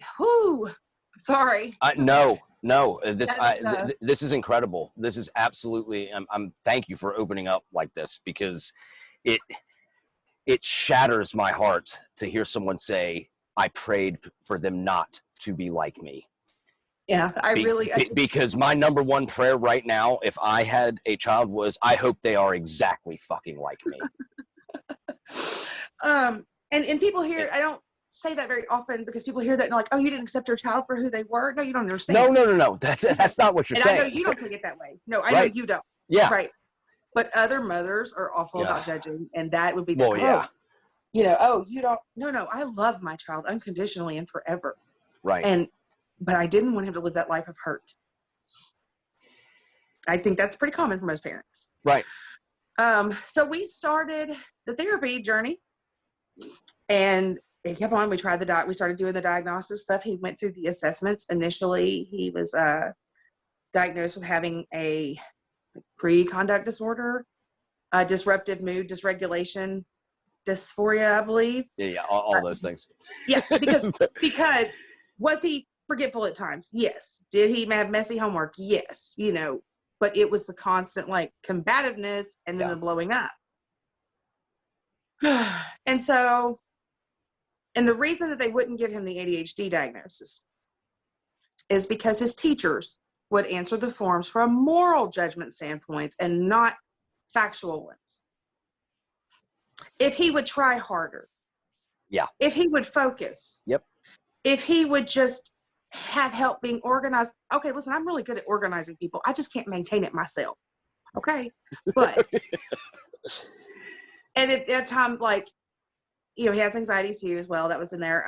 sorry. No. This is incredible. This is absolutely. I'm. Thank you for opening up like this, because it shatters my heart to hear someone say, "I prayed for them not to be like me." Yeah, because my number one prayer right now, if I had a child, was, I hope they are exactly fucking like me. And people hear, I don't say that very often, because people hear that and like, oh, you didn't accept your child for who they were. No, you don't understand. No. That's not what you're saying. I know you don't take it that way. No, I know you don't. Yeah. Right. But other mothers are awful about judging, and that would be the you don't. No, I love my child unconditionally and forever. Right. But I didn't want him to live that life of hurt. I think that's pretty common for most parents. Right. So we started the therapy journey, and it kept on. We started doing the diagnosis stuff. He went through the assessments. Initially, he was diagnosed with having a pre-conduct disorder, disruptive mood dysregulation, dysphoria, I believe. Yeah, all those things. Yeah, because was he forgetful at times? Yes. Did he have messy homework? Yes. But it was the constant combativeness and then the blowing up. And so, and the reason that they wouldn't give him the ADHD diagnosis is because his teachers would answer the forms from moral judgment standpoints and not factual ones. If he would try harder. Yeah. If he would focus. Yep. If he would just have help being organized. Okay, listen, I'm really good at organizing people. I just can't maintain it myself. Okay. But, and at that time, he has anxiety too as well. That was in there.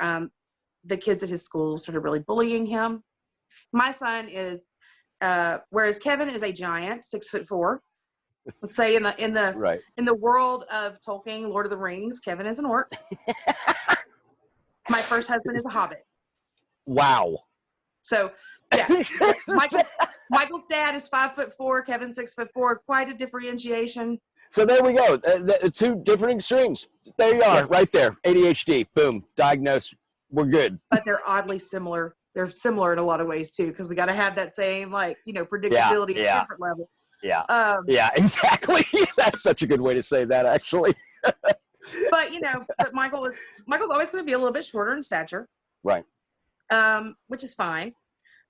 the kids at his school started really bullying him. My son is, whereas Kevin is a giant, 6'4". Let's say in the Right. in the world of Tolkien, Lord of the Rings, Kevin is an orc. My first husband is a hobbit. Wow. So yeah, Michael's dad is 5'4", Kevin's 6'4". Quite a differentiation. So there we go. Two different extremes. There you are, Yes. right there. ADHD. Boom. Diagnosed. We're good. But they're oddly similar. They're similar in a lot of ways too, because we got to have that same predictability at a different level. Yeah. Yeah. Exactly. That's such a good way to say that, actually. But Michael's always going to be a little bit shorter in stature. Right. Which is fine.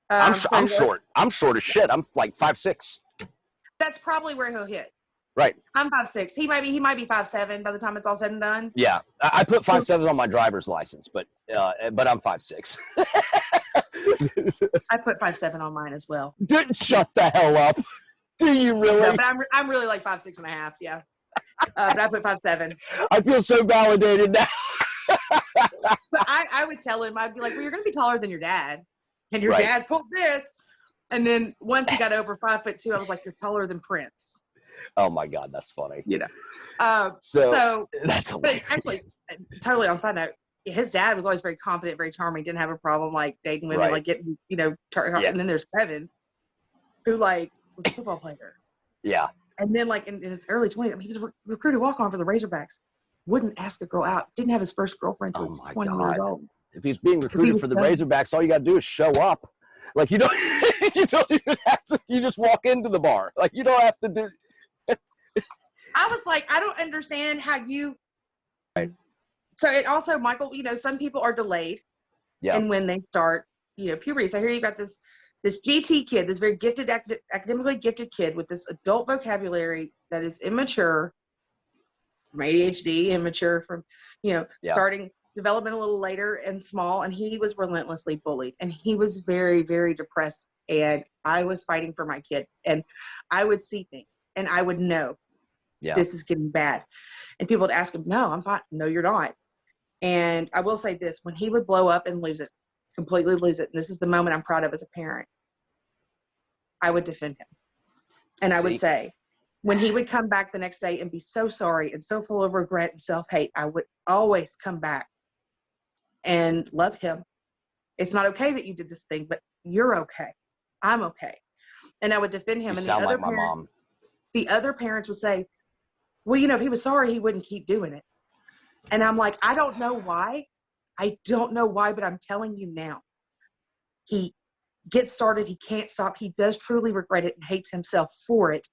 I'm short. I'm short as shit. I'm like 5'6". That's probably where he'll hit. Right. I'm 5'6". He might be 5'7" by the time it's all said and done. Yeah. I put 5'7" on my driver's license, but I'm 5'6". I put 5'7" on mine as well. Dude, shut the hell up. Do you really? No, but I'm really like 5'6.5". Yeah. But I put 5'7". I feel so validated now. But I would tell him, I'd be like, well, you're going to be taller than your dad. And your Right. dad pulled this. And then once he got over 5'2", I was like, you're taller than Prince. Oh my God, that's funny. So that's hilarious. But actually, totally on side note, his dad was always very confident, very charming, didn't have a problem like dating women, Right. like getting, and then there's Kevin, who was a football player. Yeah. And then in his early 20s, he was a recruited walk-on for the Razorbacks. Wouldn't ask a girl out. Didn't have his first girlfriend until he was 20 years old. If he's being recruited for the Razorbacks, all you got to do is show up. Like you don't even have to. You just walk into the bar. Like you don't have to do. I was like, I don't understand how you. Right. So it also, Michael, some people are delayed. Yeah. And when they start, puberty. So here you got this GT kid, this very gifted, academically gifted kid with this adult vocabulary that is immature from ADHD, immature from, starting development a little later and small. And he was relentlessly bullied. And he was very, very depressed. And I was fighting for my kid. And I would see things and I would know this is getting bad. And people would ask him, no, I'm fine. No, you're not. And I will say this, when he would blow up and lose it, completely lose it, and this is the moment I'm proud of as a parent, I would defend him. And I would say, when he would come back the next day and be so sorry and so full of regret and self-hate, I would always come back and love him. It's not okay that you did this thing, but you're okay. I'm okay. And I would defend him. You and sound like my mom. The other parents would say, well, if he was sorry, he wouldn't keep doing it. And I'm like, I don't know why. I don't know why, but I'm telling you now. He gets started. He can't stop. He does truly regret it and hates himself for it.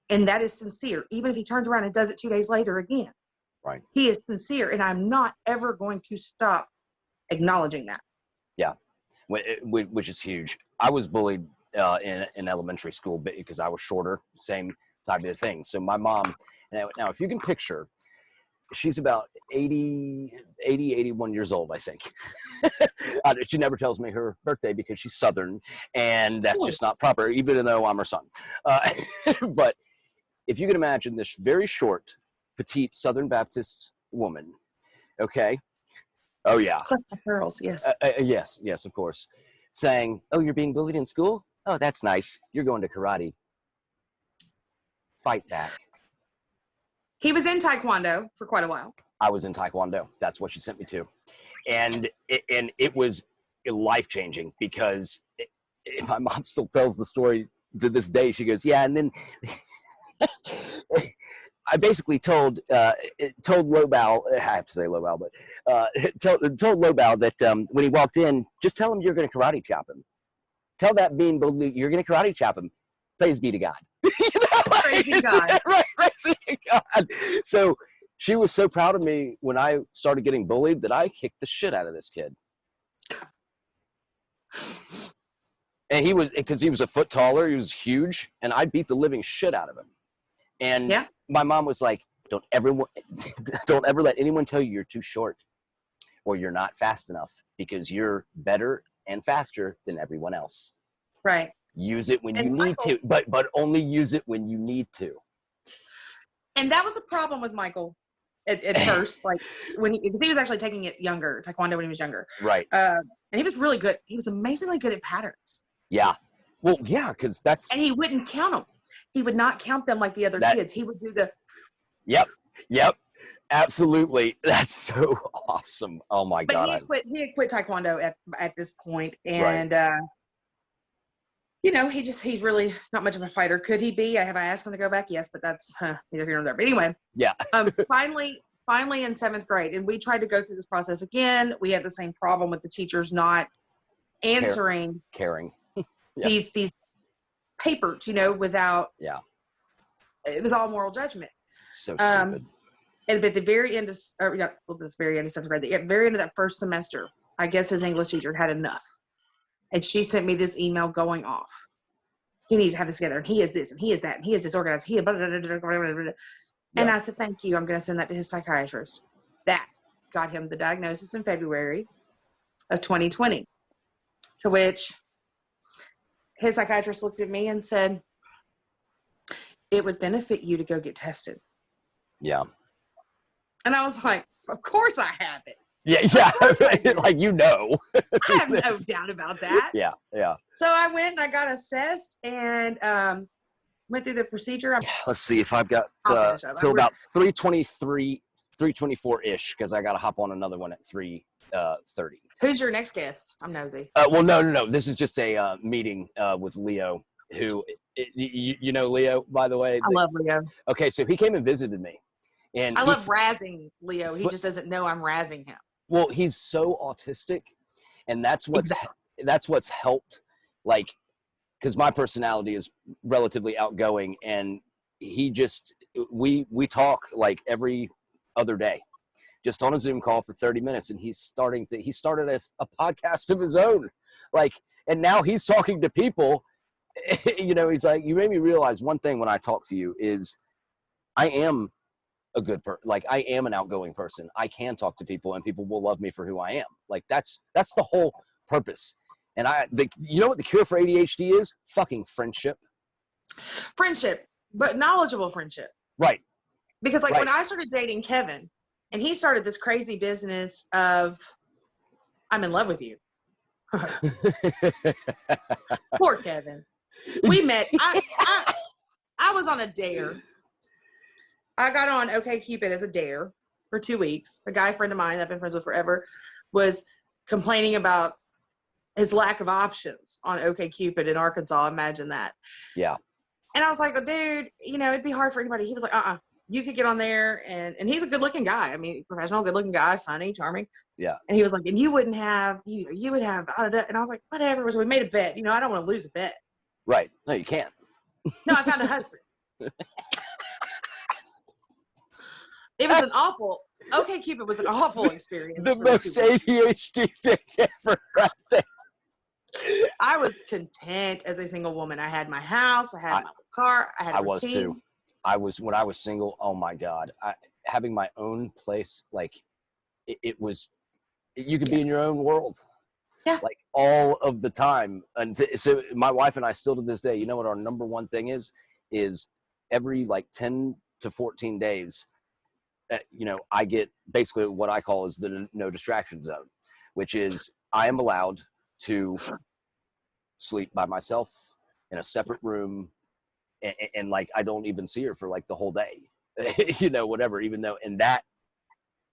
And that is sincere. Even if he turns around and does it 2 days later again. Right. He is sincere. And I'm not ever going to stop acknowledging that. Yeah. Which is huge. I was bullied in elementary school because I was shorter, same type of thing. So my mom, now if you can picture, she's about 81 years old, I think. She never tells me her birthday because she's Southern, and that's just not proper, even though I'm her son. But if you can imagine this very short, petite Southern Baptist woman, okay? Oh, yeah. Girls, yes. Yes, of course. Saying, oh, you're being bullied in school? Oh, that's nice. You're going to karate. Fight back. He was in Taekwondo for quite a while. I was in Taekwondo. That's what she sent me to. And it was life-changing because my mom still tells the story to this day. She goes, yeah, and then I basically told Lobau, I have to say Lobau, but told Lobau that when he walked in, just tell him you're going to karate chop him. Tell that being you're going to karate chop him. Praise be to God. Praise be to God. Right, praise be to God. So she was so proud of me when I started getting bullied that I kicked the shit out of this kid. And because he was a foot taller, he was huge, and I beat the living shit out of him. And my mom was like, don't ever let anyone tell you you're too short or you're not fast enough because you're better and faster than everyone else. Right. Use it when you need to, but only use it when you need to. And that was a problem with Michael at first, like because he was actually taking it younger, Taekwondo when he was younger. Right. And he was really good. He was amazingly good at patterns. Yeah. Well, yeah, because that's And he wouldn't count them. He would not count them like the other kids. He would do the. Yep. Absolutely. That's so awesome. Oh my But God. he had quit Taekwondo at this point, and he's really not much of a fighter. Could he be? Have I asked him to go back? Yes, but that's neither here nor there. But anyway, yeah. finally in 7th grade, and we tried to go through this process again. We had the same problem with the teachers not answering caring these papers, without. Yeah. It was all moral judgment. So stupid. And at the very end of, this very end of 7th grade, the very end of that first semester, I guess his English teacher had enough. And she sent me this email going off. He needs to have this together, and he is this, and he is that, and he is disorganized. He blah, blah, blah, blah, blah, blah. And I said, thank you. I'm going to send that to his psychiatrist. That got him the diagnosis in February of 2020, to which his psychiatrist looked at me and said, it would benefit you to go get tested. Yeah. And I was like, of course I have it. Yeah. Like, I have no doubt about that. Yeah. So I went and I got assessed and went through the procedure. Let's see if I've got so about 324-ish, because I got to hop on another one at 3:30. Who's your next guest? I'm nosy. Well, no. This is just a meeting with Leo, who you know Leo, by the way. I love Leo. Okay, so he came and visited me. And I love razzing Leo. He just doesn't know I'm razzing him. Well, he's so autistic, and that's what's helped, like, because my personality is relatively outgoing, and he just we talk like every other day, just on a Zoom call for 30 minutes, and he started a podcast of his own, like, and now he's talking to people. He's like, you made me realize one thing when I talk to you is I am a good person. Like, I am an outgoing person. I can talk to people and people will love me for who I am. Like, that's the whole purpose. And you know what the cure for ADHD is? Fucking friendship. Friendship, but knowledgeable friendship. Right. Because when I started dating Kevin and he started this crazy business of, I'm in love with you. Poor Kevin. We met. I was on a dare. I got on OkCupid as a dare for 2 weeks. A guy friend of mine I've been friends with forever was complaining about his lack of options on OkCupid in Arkansas. Imagine that. Yeah. And I was like, well, dude, it'd be hard for anybody. He was like, you could get on there. And he's a good looking guy. I mean, professional, good looking guy, funny, charming. Yeah. And he was like, and you wouldn't have, you would have, and I was like, whatever. So we made a bet. I don't want to lose a bet. Right. No, you can't. No, I found a husband. It was an awful, OkCupid was an awful experience. The most ADHD thing ever, right there. I was content as a single woman. I had my house, I had my car, I had a routine. Was too. When I was single, oh my God. Having my own place, like, it was, you could be in your own world. Yeah. Like, all of the time. And so my wife and I still to this day, you know what our number one thing is every like 10 to 14 days, I get basically what I call is the no distraction zone, which is I am allowed to sleep by myself in a separate room, and like I don't even see her for like the whole day, whatever. And that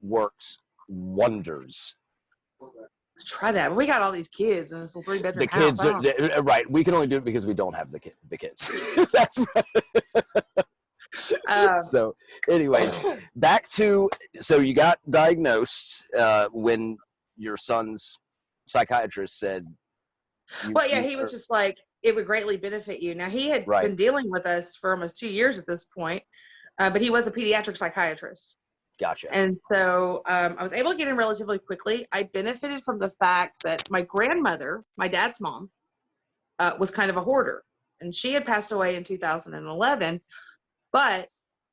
works wonders. Try that. We got all these kids, and it's a 3-bedroom the kids house. Right. We can only do it because we don't have the kids. That's right. So anyways, back to, so you got diagnosed when your son's psychiatrist said he was just like, it would greatly benefit you. Now, he had been dealing with us for almost 2 years at this point, but he was a pediatric psychiatrist. Gotcha. And so I was able to get in relatively quickly. I benefited from the fact that my grandmother, my dad's mom, was kind of a hoarder, and she had passed away in 2011. But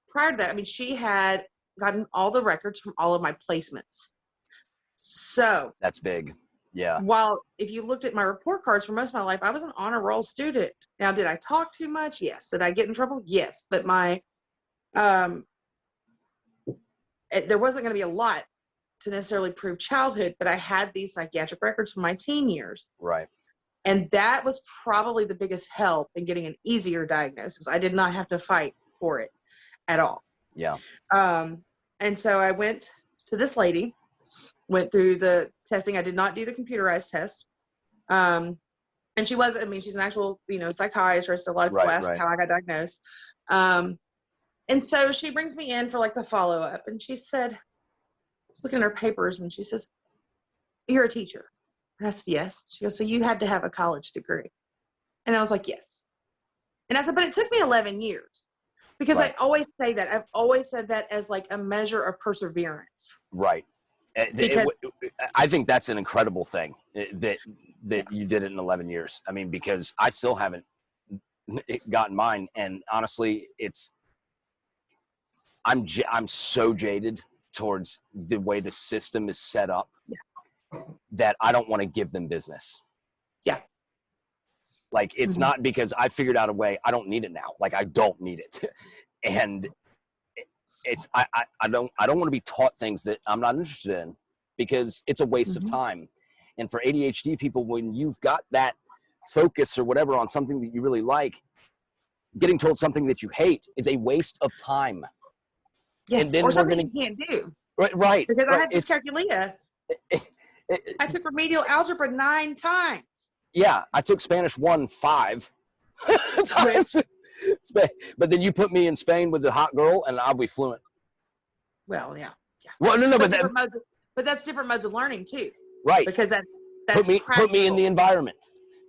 prior to that, I mean, she had gotten all the records from all of my placements. So that's big. Yeah. While if you looked at my report cards for most of my life, I was an honor roll student. Now, did I talk too much? Yes. Did I get in trouble? Yes. But my there wasn't going to be a lot to necessarily prove childhood, but I had these psychiatric records from my teen years. Right. And that was probably the biggest help in getting an easier diagnosis. I did not have to fight for it at all. Yeah. And so I went to this lady, went through the testing. I did not do the computerized test. And she was, I mean, she's an actual, psychiatrist. A lot of people ask how I got diagnosed. And so she brings me in for like the follow-up, and she said, I was looking at her papers, and she says, "You're a teacher." And I said, "Yes." She goes, "So you had to have a college degree?" And I was like, "Yes." And I said, "But it took me 11 years." Because I always say that. I've always said that as like a measure of perseverance. Right. Because I think that's an incredible thing that you did it in 11 years. I mean, because I still haven't gotten mine. And honestly, I'm so jaded towards the way the system is set up that I don't want to give them business. Yeah. Like, it's not because I figured out a way. I don't need it now. Like, I don't need it. And I don't want to be taught things that I'm not interested in, because it's a waste of time. And for ADHD people, when you've got that focus or whatever on something that you really like, getting told something that you hate is a waste of time. Yes, and then or something you can't do. Right. Because I had dyscalculia. I took remedial algebra 9 times. Yeah, I took Spanish 1 5 times. But then you put me in Spain with the hot girl, and I'll be fluent. Well, yeah. Well, no, but that's different modes of learning too. Right. Because that's put me in the environment.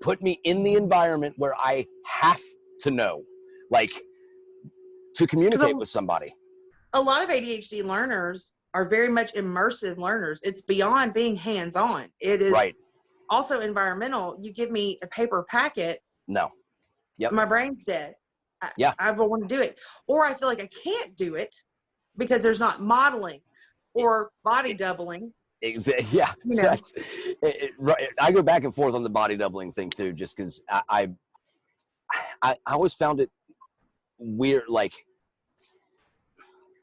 Put me in the environment where I have to know, like, to communicate with somebody. A lot of ADHD learners are very much immersive learners. It's beyond being hands-on. It is also environmental. You give me a paper packet. No. Yep. My brain's dead. I don't want to do it. Or I feel like I can't do it because there's not modeling or body doubling. Exactly. Yeah. I go back and forth on the body doubling thing too, just because I always found it weird. Like,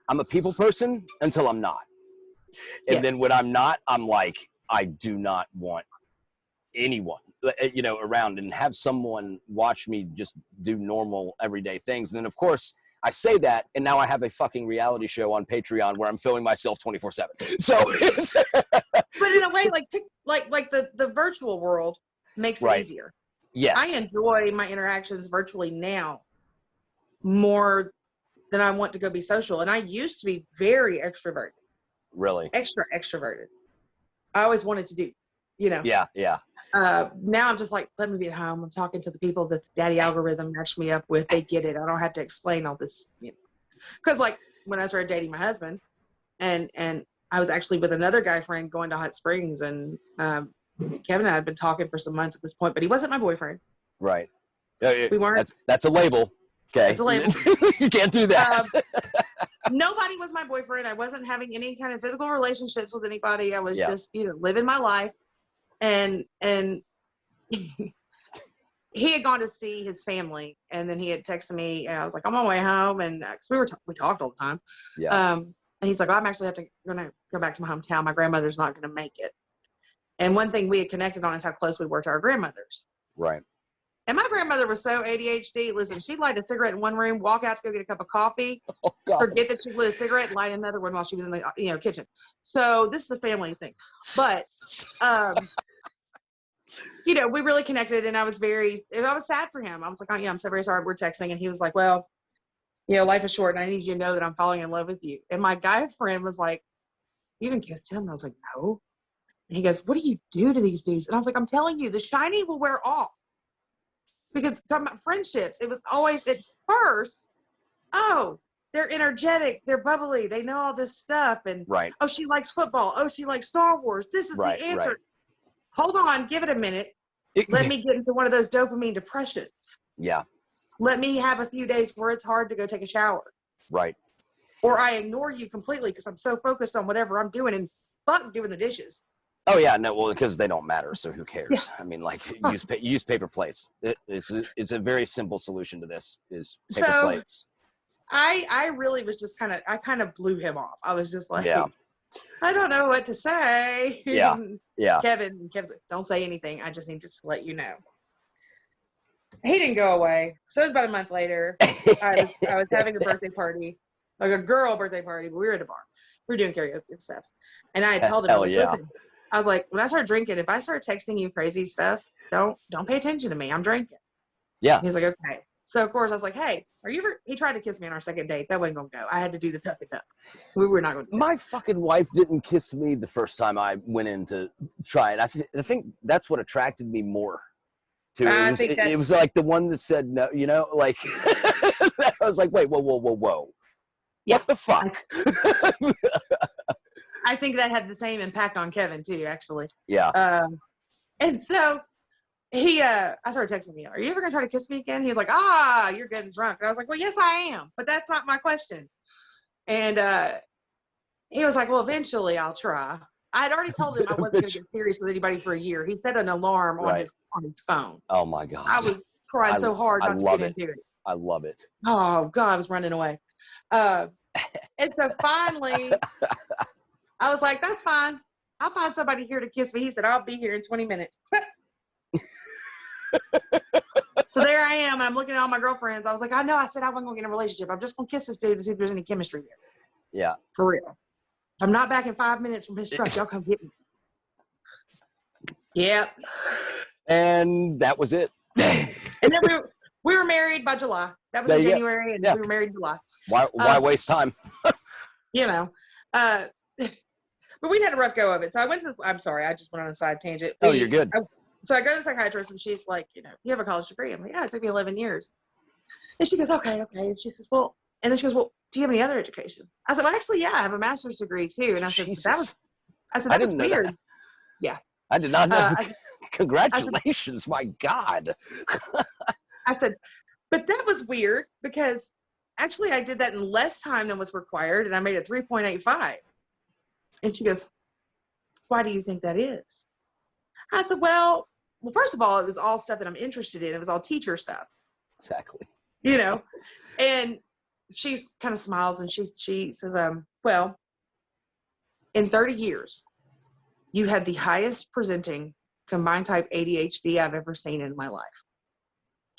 I'm a people person until I'm not. And then when I'm not, I'm like, I do not want anyone, around, and have someone watch me just do normal everyday things. And then, of course, I say that, and now I have a fucking reality show on Patreon where I'm filming myself 24/7. So, but in a way, like the virtual world makes it easier. Yes, I enjoy my interactions virtually now more than I want to go be social. And I used to be very extroverted. Really? Extra extroverted. I always wanted to do, Yeah. Now I'm just like, let me be at home. I'm talking to the people that the daddy algorithm matched me up with. They get it. I don't have to explain all this, Because like when I started dating my husband, and I was actually with another guy friend going to Hot Springs, and Kevin and I had been talking for some months at this point, but he wasn't my boyfriend. Right. We weren't. That's a label. Okay. It's a label. You can't do that. Nobody was my boyfriend. I wasn't having any kind of physical relationships with anybody. I was just, living my life. And he had gone to see his family, and then he had texted me, and I was like, I'm on my way home, and cause we talked all the time. Yeah. And he's like, I'm actually gonna go back to my hometown. My grandmother's not gonna make it. And one thing we had connected on is how close we were to our grandmothers. Right. And my grandmother was so ADHD. Listen, she'd light a cigarette in one room, walk out to go get a cup of coffee, forget that she lit a cigarette, light another one while she was in the kitchen. So this is a family thing. But we really connected, and I was sad for him. I was like, oh, yeah, I'm so very sorry. We're texting, and he was like, well, life is short, and I need you to know that I'm falling in love with you. And my guy friend was like, you even kissed him? And I was like, no. And he goes, what do you do to these dudes? And I was like, I'm telling you, the shiny will wear off. Because talking about friendships, it was always at first, oh, they're energetic, they're bubbly, they know all this stuff, and oh, she likes football, oh, she likes Star Wars. This is the answer. Right. Hold on, give it a minute. Let me get into one of those dopamine depressions. Yeah. Let me have a few days where it's hard to go take a shower. Right. Or I ignore you completely because I'm so focused on whatever I'm doing, and fuck doing the dishes. Oh yeah, no, well, because they don't matter, so who cares? Yeah. I mean, like, use paper plates. It's a very simple solution to this, is paper plates. I really was just I kind of blew him off. I was just like, Yeah. I don't know what to say. Yeah. Yeah. Kevin's like, don't say anything. I just needed to let you know. He didn't go away. So it was about a month later. I was having a birthday party, like a girl birthday party, but we were at a bar. We were doing karaoke and stuff. And I had told him, I Hell was like, yeah. listen, I was like, when I start drinking, if I start texting you crazy stuff, don't pay attention to me. I'm drinking. Yeah. He's like, okay. So of course I was like, hey, are you ever? He tried to kiss me on our second date. That wasn't gonna go. I had to do the tuck it up. We were not going to. My fucking wife didn't kiss me the first time I went in to try it. I think that's what attracted me more to it. It was like the one that said no, you know, like I was like, wait, whoa. Yeah. What the fuck? I think that had the same impact on Kevin too, actually. Yeah. And so I started texting me, are you ever gonna try to kiss me again? He's like, you're getting drunk. And I was like, well, yes, I am, but that's not my question. And he was like, well, eventually I'll try. I'd already told him I wasn't gonna get serious with anybody for a year. He set an alarm on his phone. Oh my God. I was crying so hard not to get into it. I love it. Oh God, I was running away. And so finally I was like, that's fine. I'll find somebody here to kiss me. He said, I'll be here in 20 minutes. So there I am. I'm looking at all my girlfriends. I was like, I know. I said I wasn't going to get in a relationship. I'm just going to kiss this dude to see if there's any chemistry there. Yeah. For real. I'm not back in 5 minutes from his truck. Y'all come get me. Yep. And that was it. And then we were married by July. That was in January, and we were married in July. Why waste time? You know. But we had a rough go of it. So I went to I'm sorry, I just went on a side tangent. You're good. So I go to the psychiatrist, and she's like, you have a college degree? I'm like, yeah, it took me 11 years. And she goes, okay. And she says, well, and then she goes, well, do you have any other education? I said, well, actually, yeah, I have a master's degree too. And I said, that was weird. That. Yeah. I did not know. Congratulations. My God. I said, but that was weird because actually I did that in less time than was required. And I made it 3.85. And she goes, why do you think that is? I said, well, first of all, it was all stuff that I'm interested in. It was all teacher stuff. Exactly. And she kind of smiles and she says, well, in 30 years, you had the highest presenting combined type ADHD I've ever seen in my life.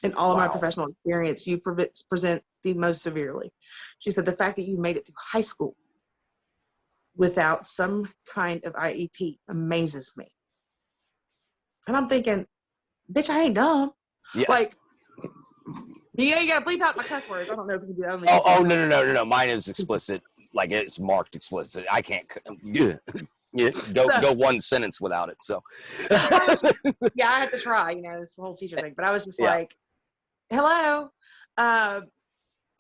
In all of my professional experience, you present the most severely. She said, the fact that you made it through high school without some kind of IEP amazes me. And I'm thinking, bitch, I ain't dumb. Yeah. Like, you gotta bleep out my cuss words. I don't know if you can do that. No. Mine is explicit. Like, it's marked explicit. I can't. Don't go one sentence without it. So. Yeah, I had to try. It's the whole teacher thing. But I was just like, hello. And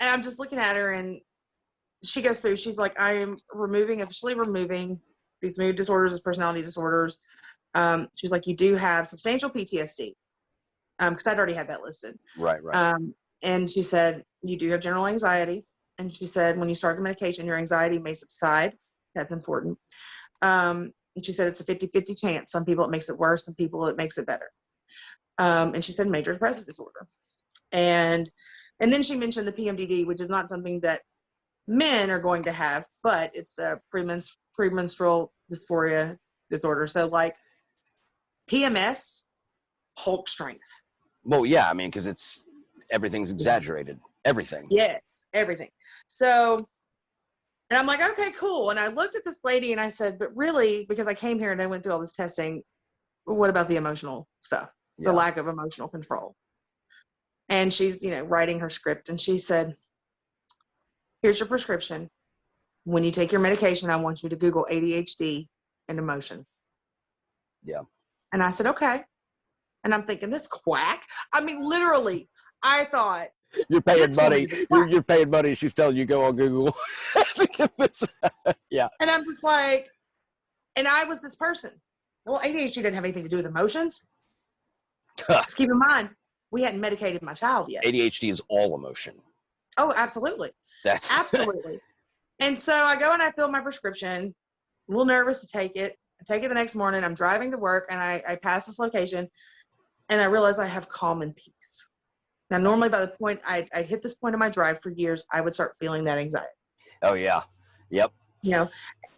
I'm just looking at her, and she goes through. She's like, I am officially removing these mood disorders, these personality disorders. She's like, you do have substantial PTSD. Because I'd already had that listed. Right. And she said, you do have general anxiety. And she said, when you start the medication, your anxiety may subside. That's important. And she said, it's a 50-50 chance. Some people it makes it worse. Some people it makes it better. And she said, major depressive disorder. And then she mentioned the PMDD, which is not something that men are going to have, but it's a premenstrual dysphoria disorder. So like PMS, Hulk strength. Well, yeah, I mean, because everything's exaggerated. Everything. Yes, everything. So, and I'm like, okay, cool. And I looked at this lady and I said, but really, because I came here and I went through all this testing, what about the emotional stuff? The lack of emotional control. And she's, writing her script. And she said, here's your prescription. When you take your medication, I want you to Google ADHD and emotion. Yeah. And I said, okay. And I'm thinking, this quack. I mean, literally, I thought. You're paying money. You're paying money. She's telling you go on Google. Yeah. And I'm just like, and I was this person. Well, ADHD didn't have anything to do with emotions. Just keep in mind, we hadn't medicated my child yet. ADHD is all emotion. Oh, absolutely. Absolutely. And so I go and I fill my prescription. A little nervous to take it. I take it the next morning. I'm driving to work and I pass this location and I realize I have calm and peace. Now, normally by the point I'd hit this point in my drive for years, I would start feeling that anxiety. Oh yeah. Yep. You know,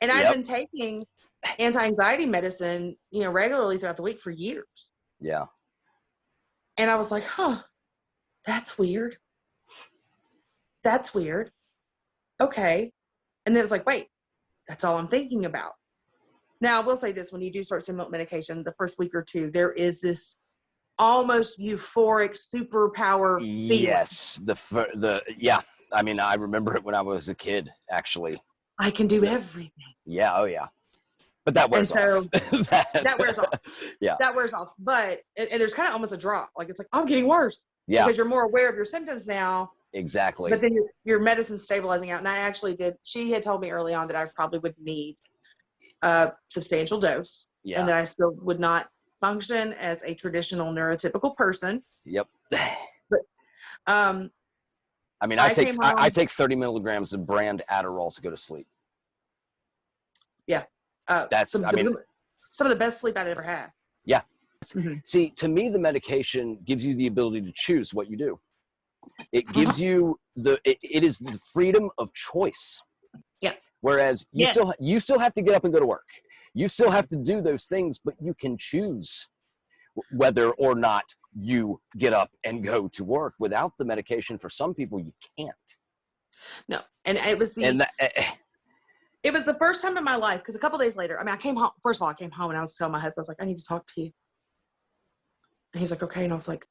and I've Yep. been taking anti-anxiety medicine, you know, regularly throughout the week for years. Yeah. And I was like, huh, that's weird. That's weird. Okay. And then it was like, wait, that's all I'm thinking about. Now, I will say this, when you do start stimulant medication, the first week or two, there is this almost euphoric superpower feeling. Yes. Yeah. I mean, I remember it when I was a kid, actually. I can do everything. Yeah. Oh yeah. But that wears And so off. that wears off. Yeah. That wears off. But, and there's kind of almost a drop. Like, it's like, I'm getting worse. Yeah. Because you're more aware of your symptoms now. Exactly. But then your medicine's stabilizing out. And I actually she had told me early on that I probably would need a substantial dose. Yeah. And that I still would not function as a traditional neurotypical person. Yep. But, I mean, I take 30 milligrams of brand Adderall to go to sleep. Yeah. Some of the best sleep I'd ever had. Yeah. Mm-hmm. See, to me, the medication gives you the ability to choose what you do. It gives you it is the freedom of choice. Yeah. Whereas you still have to get up and go to work. You still have to do those things, but you can choose whether or not you get up and go to work. Without the medication, for some people, you can't. No, and it was it was the first time in my life, because a couple days later, I mean, I came home. First of all, I came home and I was telling my husband, I was like, I need to talk to you. And he's like, okay. And I was like,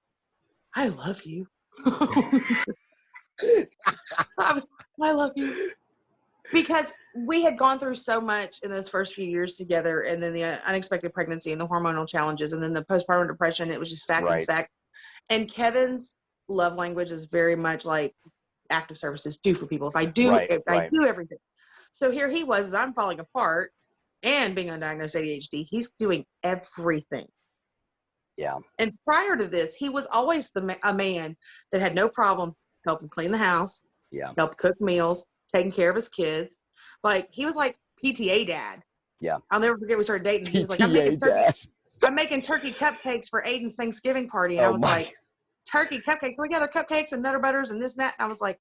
I love you. I love you. Because we had gone through so much in those first few years together, and then the unexpected pregnancy and the hormonal challenges, and then the postpartum depression. It was just stacked and stacked. And Kevin's love language is very much like active services do for people. If I do, I do everything. So here he was, I'm falling apart and being undiagnosed ADHD. He's doing everything. Yeah. And prior to this, he was always a man that had no problem helping clean the house, help cook meals, taking care of his kids. Like, he was like PTA dad. Yeah. I'll never forget we started dating. He was like, I'm making turkey cupcakes for Aiden's Thanksgiving party. And I was like, turkey cupcakes? We gather cupcakes and Nutter Butters and this and that. And I was like,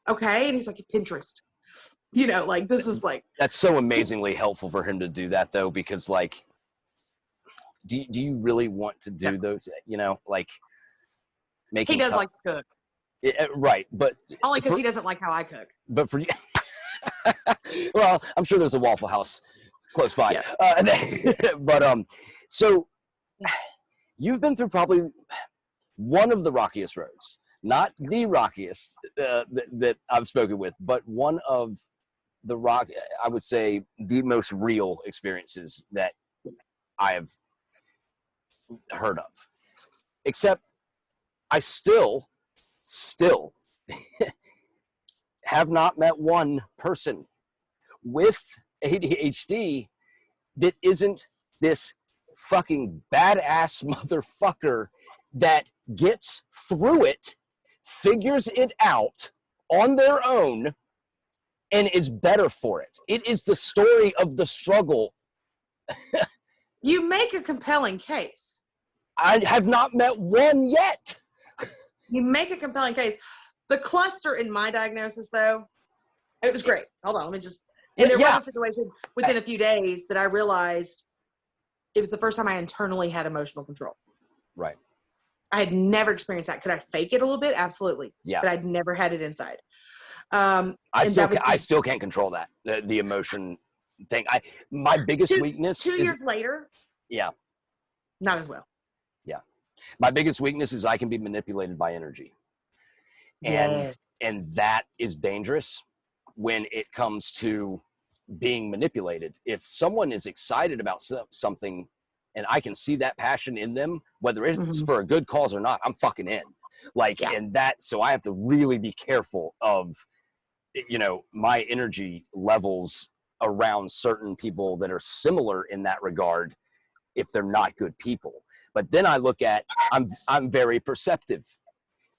okay. And he's like, Pinterest. You know, like, this was like. That's so amazingly helpful for him to do that, though, because, like, do you really want to do those, you know, like, making. He does like to cook. Yeah, right, but. Only because he doesn't like how I cook. But for you. Well, I'm sure there's a Waffle House close by. Yeah. But, so you've been through probably one of the rockiest roads. Not the rockiest that I've spoken with, but one of I would say the most real experiences that I have heard of. Except I still have not met one person with ADHD that isn't this fucking badass motherfucker that gets through it, figures it out on their own, and is better for it. It is the story of the struggle. You make a compelling case. I have not met one yet. You make a compelling case. The cluster in my diagnosis, though, it was great. Hold on, let me just. And there was a situation within a few days that I realized it was the first time I internally had emotional control. Right. I had never experienced that. Could I fake it a little bit? Absolutely. Yeah. But I'd never had it inside. I still can't control that. The emotion thing. My biggest weakness. 2 years later. Yeah. Not as well. Yeah. My biggest weakness is I can be manipulated by energy. And that is dangerous when it comes to being manipulated. If someone is excited about something and I can see that passion in them, whether it's for a good cause or not, I'm fucking in. And so I have to really be careful of, you know, my energy levels around certain people that are similar in that regard if they're not good people. But then I look at, I'm very perceptive.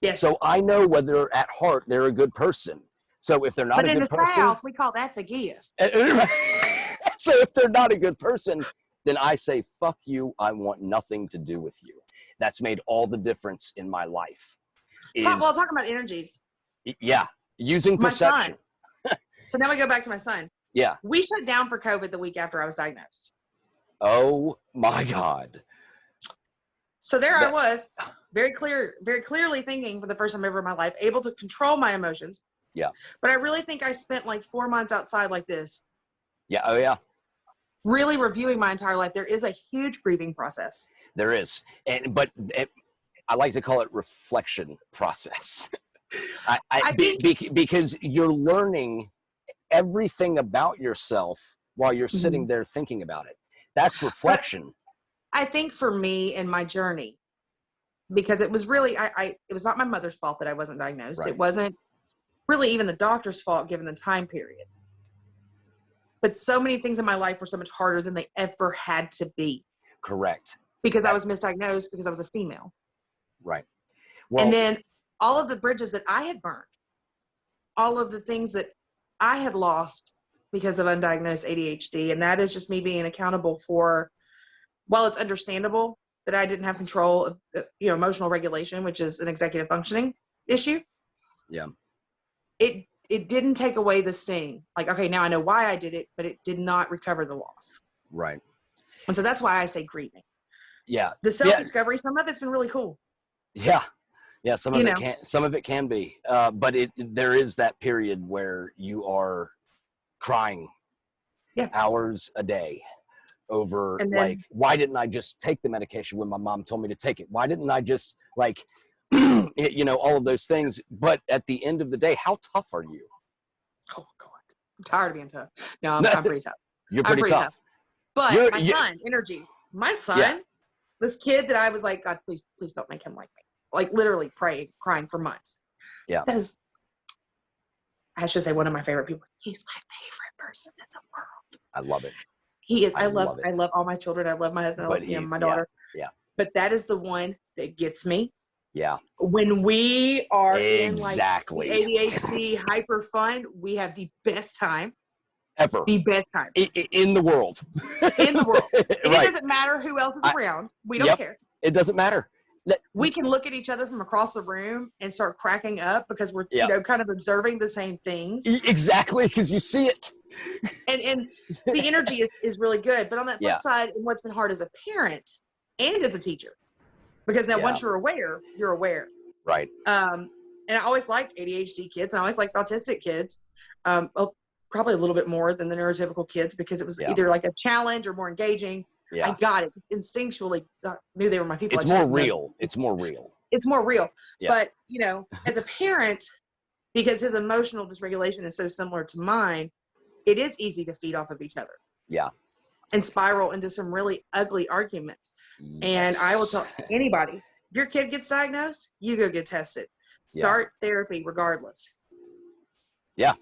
Yes. So I know whether at heart they're a good person. So if they're not a good person. But in the South, we call that the gift. So if they're not a good person, then I say, fuck you, I want nothing to do with you. that's made all the difference in my life. Talk about energies. Yeah, using My perception. son. So now we go back to my son. Yeah. We shut down for COVID the week after I was diagnosed. Oh my God. So there I was, very clearly thinking for the first time ever in my life, able to control my emotions. Yeah. But I really think I spent like 4 months outside like this. Yeah. Oh yeah. Really reviewing my entire life. There is a huge grieving process. There is. But I like to call it reflection process. Because you're learning everything about yourself while you're sitting there thinking about it. That's reflection. But I think for me in my journey, because it was really, it was not my mother's fault that I wasn't diagnosed. Right. It wasn't really even the doctor's fault given the time period. But so many things in my life were so much harder than they ever had to be. Correct. Because I was misdiagnosed because I was a female. Right. Well, and then all of the bridges that I had burned, all of the things that I had lost because of undiagnosed ADHD. And that is just me being accountable for, while it's understandable that I didn't have control of, emotional regulation, which is an executive functioning issue. Yeah. It didn't take away the sting. Like, okay, now I know why I did it, but it did not recover the loss. Right. And so that's why I say grieving. Yeah. The self-discovery, some of it's been really cool. Yeah. Yeah. Some of it can be, but there is that period where you are crying hours a day over why didn't I just take the medication when my mom told me to take it? Why didn't I just all of those things? But at the end of the day, how tough are you? Oh God, I'm tired of being tough. No, I'm pretty tough. You're pretty tough. But my son, energies. My son, this kid that I was like, God, please don't make him like me. Like literally crying for months. Yeah. That is, I should say, one of my favorite people. He's my favorite person in the world. I love it. He is. I love all my children. I love my husband. I love my daughter. Yeah. But that is the one that gets me. Yeah. When we are exactly in like ADHD hyper fun, we have the best time ever. The best time in the world. In the world. And it doesn't matter who else is around. We don't care. It doesn't matter. We can look at each other from across the room and start cracking up because we're kind of observing the same things. Exactly, because you see it. And the energy is really good. But on that flip side, and what's been hard as a parent and as a teacher, because now once you're aware, you're aware. Right. And I always liked ADHD kids, and I always liked autistic kids. Probably a little bit more than the neurotypical kids because it was either like a challenge or more engaging. Yeah. I got it. Instinctually knew they were my people. It's more real. It's more real. It's more real. Yeah. But, as a parent, because his emotional dysregulation is so similar to mine, it is easy to feed off of each other. Yeah. And spiral into some really ugly arguments. Yes. And I will tell anybody, if your kid gets diagnosed, you go get tested. Start therapy regardless. Yeah.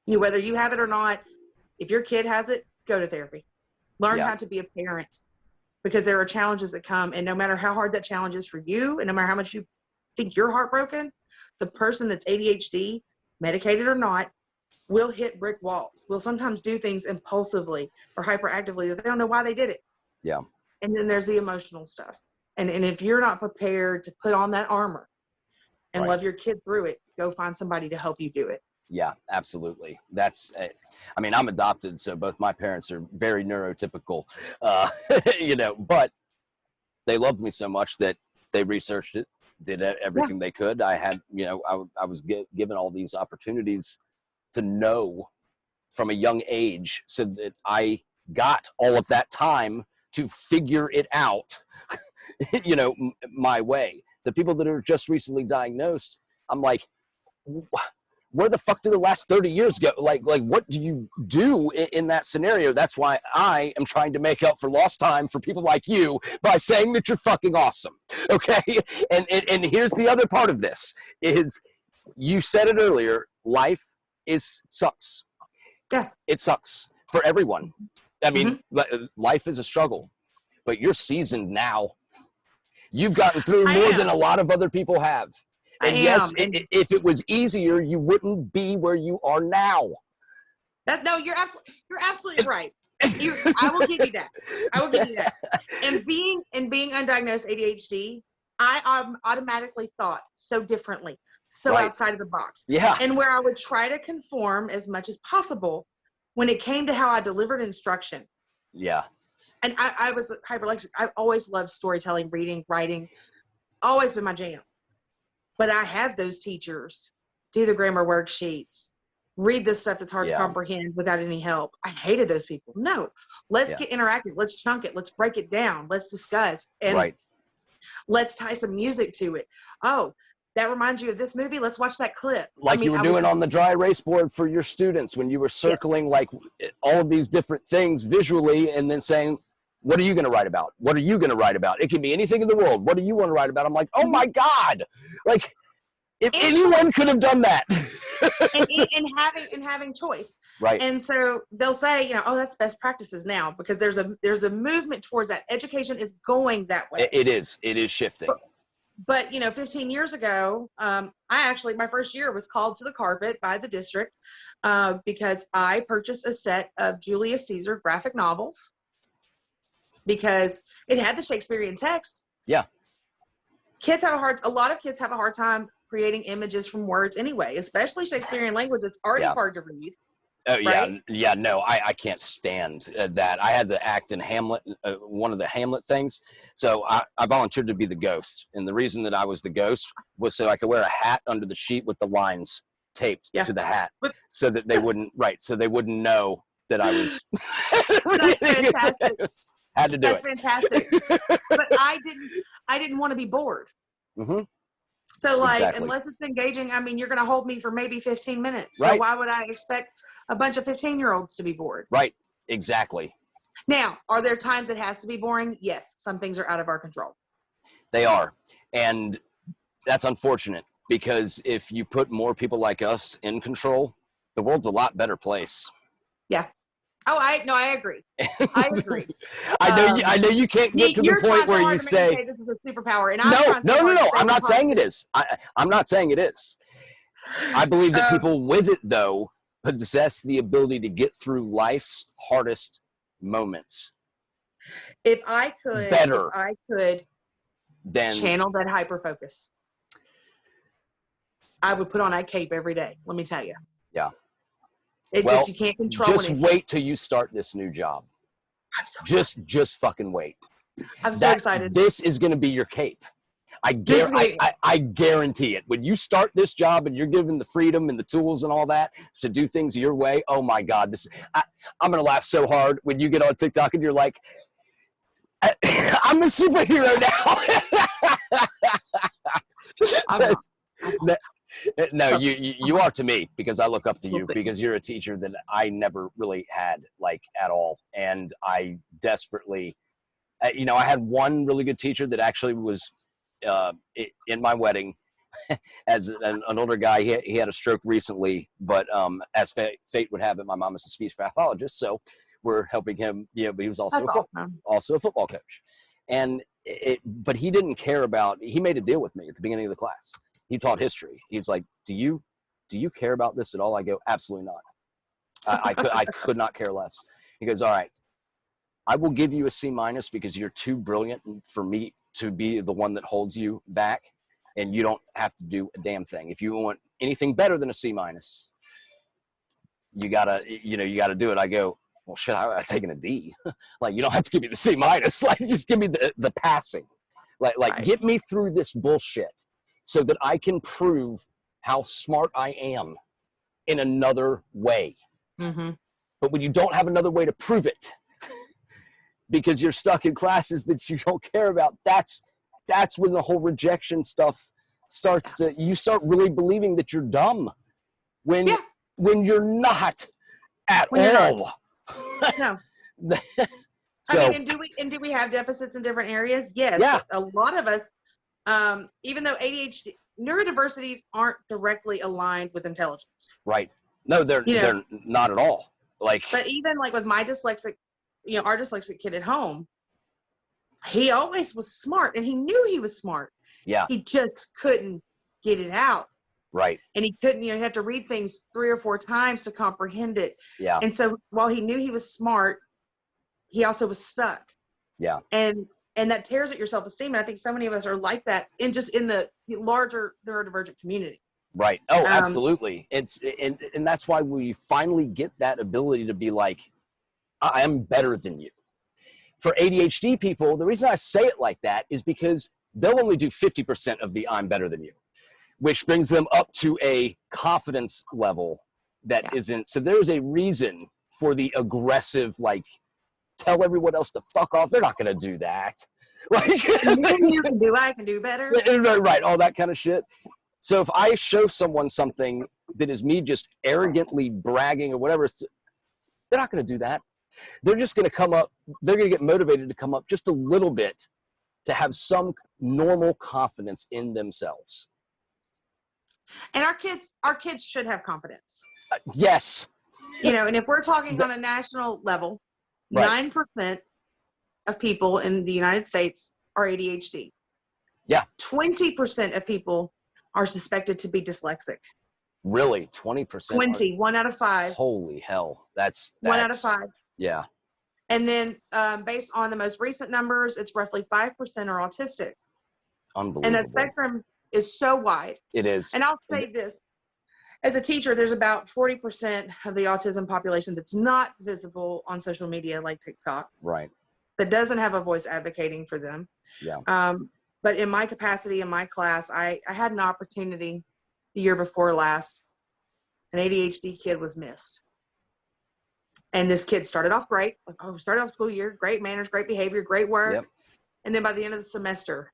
Whether you have it or not, if your kid has it, go to therapy. Learn how to be a parent, because there are challenges that come, and no matter how hard that challenge is for you, and no matter how much you think you're heartbroken, the person that's ADHD, medicated or not, will hit brick walls, will sometimes do things impulsively or hyperactively that they don't know why they did it. Yeah. And then there's the emotional stuff. And if you're not prepared to put on that armor and love your kid through it, go find somebody to help you do it. Yeah, absolutely. I'm adopted, so both my parents are very neurotypical, but they loved me so much that they researched it, did everything they could. I had, I was given all these opportunities to know from a young age so that I got all of that time to figure it out, my way. The people that are just recently diagnosed, I'm like, where the fuck did the last 30 years go? Like what do you do in that scenario? That's why I am trying to make up for lost time for people like you by saying that you're fucking awesome. Okay. And here's the other part of this is you said it earlier. Life sucks. Yeah. It sucks for everyone. I mean, life is a struggle, but you're seasoned now. You've gotten through more than a lot of other people have. And yes, if it was easier, you wouldn't be where you are now. You're absolutely right. I will give you that. I will give you that. And being undiagnosed ADHD, I automatically thought so differently, so Right. outside of the box. Yeah. And where I would try to conform as much as possible when it came to how I delivered instruction. Yeah. And I was hyperlexic. I've always loved storytelling, reading, writing, always been my jam. But I had those teachers do the grammar worksheets, read this stuff that's hard to comprehend without any help. I hated those people. No, let's get interactive. Let's chunk it. Let's break it down. Let's discuss. And let's tie some music to it. Oh, that reminds you of this movie? Let's watch that clip. Like you were doing on the dry erase board for your students when you were circling like all of these different things visually and then saying, what are you going to write about? What are you going to write about? It can be anything in the world. What do you want to write about? I'm like, oh my God. Like if anyone could have done that. and having choice. Right. And so they'll say, you know, oh, that's best practices now because there's a movement towards that. Education is going that way. It is shifting. But you know, 15 years ago, my first year was called to the carpet by the district because I purchased a set of Julius Caesar graphic novels because it had the Shakespearean text. Yeah. A lot of kids have a hard time creating images from words anyway, especially Shakespearean language. It's already hard to read. Oh right? yeah. No, I can't stand that. I had to act in Hamlet, one of the Hamlet things. So I volunteered to be the ghost. And the reason that I was the ghost was so I could wear a hat under the sheet with the lines taped to the hat so that they wouldn't, so they wouldn't know that I was reading it. Had to do That's fantastic. But I didn't want to be bored. Mm-hmm. So unless it's engaging, I mean, you're going to hold me for maybe 15 minutes. So why would I expect a bunch of 15-year-olds to be bored? Right. Exactly. Now, are there times it has to be boring? Yes. Some things are out of our control. They are. And that's unfortunate because if you put more people like us in control, the world's a lot better place. Yeah. Oh, I agree. I agree. I know you can't get to the point where you say this is a superpower. And no. I'm not saying it is. I'm not saying it is. I believe that people with it, though, possess the ability to get through life's hardest moments. If I could channel that hyperfocus, I would put on a cape every day. Let me tell you. Yeah. You can't control it. Just wait till you start this new job. I'm so just fucking wait. I'm so excited. This is going to be your cape. I guarantee it. When you start this job and you're given the freedom and the tools and all that to do things your way, oh my God, I'm going to laugh so hard when you get on TikTok and you're like, I'm a superhero now. No, you are to me because I look up to you because you're a teacher that I never really had at all. And I desperately, I had one really good teacher that actually was in my wedding as an older guy. He had a stroke recently, but as fate would have it, my mom is a speech pathologist. So we're helping him, but he was also a football coach. And but he didn't care about, he made a deal with me at the beginning of the class. He taught history. He's like, do you care about this at all? I go, absolutely not. I could not care less. He goes, all right, I will give you a C- because you're too brilliant for me to be the one that holds you back, and you don't have to do a damn thing. If you want anything better than a C-, you gotta do it. I go, well, shit, I've taken a D. You don't have to give me the C-, just give me the passing. Get me through this bullshit so that I can prove how smart I am in another way. Mm-hmm. But when you don't have another way to prove it, because you're stuck in classes that you don't care about, that's when the whole rejection stuff starts to, you start really believing that you're dumb when you're not at all. No. So, I mean, and do we have deficits in different areas? Yes. Yeah. A lot of us, even though ADHD, neurodiversities aren't directly aligned with intelligence. Right. No, they're not at all. But even with my dyslexic, our dyslexic kid at home, he always was smart and he knew he was smart. Yeah. He just couldn't get it out. Right. And he couldn't, he had to read things 3 or 4 times to comprehend it. Yeah. And so while he knew he was smart, he also was stuck. Yeah. And that tears at your self-esteem. And I think so many of us are like that in the larger neurodivergent community. Right. Oh, absolutely. And that's why we finally get that ability to be like, I'm better than you. For ADHD people, the reason I say it like that is because they'll only do 50% of the I'm better than you, which brings them up to a confidence level that isn't. So there's a reason for the aggressive, like, tell everyone else to fuck off. They're not going to do that. Like, you can do, I can do better. Right. All that kind of shit. So if I show someone something that is me just arrogantly bragging or whatever, they're not going to do that. They're just going to come up. They're going to get motivated to come up just a little bit to have some normal confidence in themselves. And our kids should have confidence. Yes. And if we're talking on a national level, 9% of people in the United States are ADHD. Yeah. 20% of people are suspected to be dyslexic. Really? 20%? 20, 1 out of 5. Holy hell. That's 1 out of 5. Yeah. And then based on the most recent numbers, it's roughly 5% are autistic. Unbelievable. And that spectrum is so wide. It is. And I'll say this. As a teacher, there's about 40% of the autism population that's not visible on social media like TikTok. Right. That doesn't have a voice advocating for them. Yeah. But in my capacity, in my class, I had an opportunity the year before last. An ADHD kid was missed. And this kid started off great. Started off school year, great manners, great behavior, great work. Yep. And then by the end of the semester,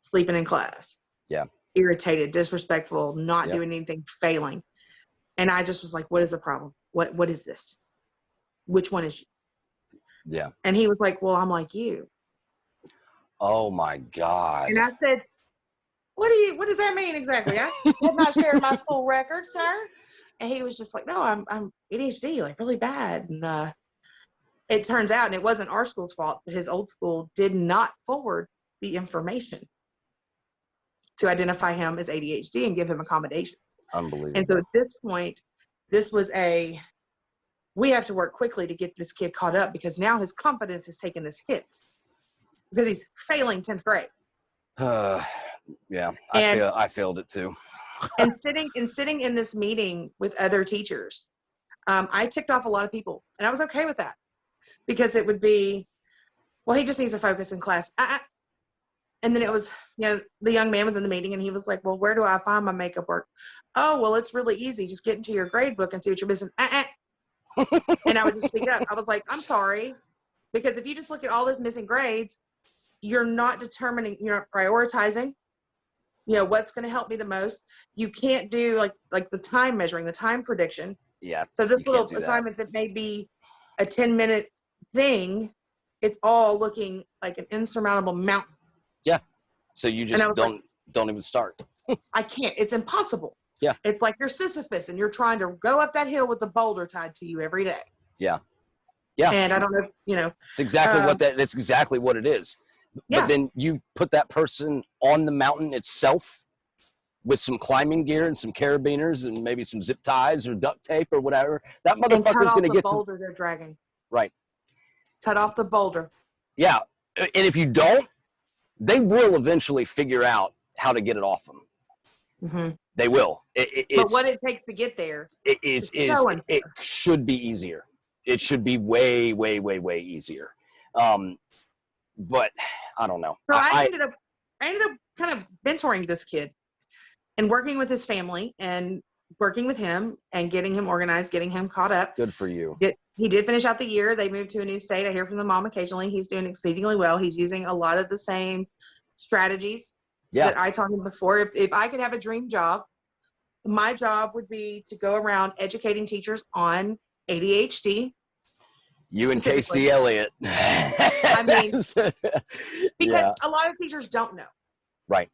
sleeping in class. Yeah. Irritated, disrespectful, not doing anything, failing. And I just was like, what is the problem? What is this? Which one is you? Yeah. And he was like, well, I'm like you. Oh my God. And I said, what does that mean exactly? I have not shared my school record, sir. And he was just like, no, I'm ADHD, like really bad. And it turns out, and it wasn't our school's fault, but his old school did not forward the information to identify him as ADHD and give him accommodation. Unbelievable. And so at this point, we have to work quickly to get this kid caught up because now his confidence is taking this hit because he's failing 10th grade. Yeah, I failed it too. and sitting in this meeting with other teachers, I ticked off a lot of people, and I was okay with that because it would be, well, he just needs to focus in class. And then it was, the young man was in the meeting and he was like, well, where do I find my makeup work? Oh, well, it's really easy. Just get into your grade book and see what you're missing. And I would just speak up. I was like, I'm sorry. Because if you just look at all those missing grades, you're not determining, you're not prioritizing, what's going to help me the most. You can't do like the time measuring, the time prediction. Yeah. So this little assignment that may be a 10-minute thing, it's all looking like an insurmountable mountain. Yeah. So you just don't even start. I can't. It's impossible. Yeah. It's like you're Sisyphus and you're trying to go up that hill with a boulder tied to you every day. Yeah. Yeah. And I don't know, It's exactly that's exactly what it is. Yeah. But then you put that person on the mountain itself with some climbing gear and some carabiners and maybe some zip ties or duct tape or whatever. That motherfucker's going to get the boulder they're dragging. Right. Cut off the boulder. Yeah. And if you don't, they will eventually figure out how to get it off them. Mm-hmm. They will. But what it takes to get there it should be easier. It should be way, way, way, way easier. But I don't know. So I ended up kind of mentoring this kid and working with his family and working with him and getting him organized, getting him caught up. Good for you. He did finish out the year. They moved to a new state. I hear from the mom occasionally. He's doing exceedingly well. He's using a lot of the same strategies that I taught him before. If I could have a dream job, my job would be to go around educating teachers on ADHD. You and Casey Elliott. I mean, because a lot of teachers don't know. Right.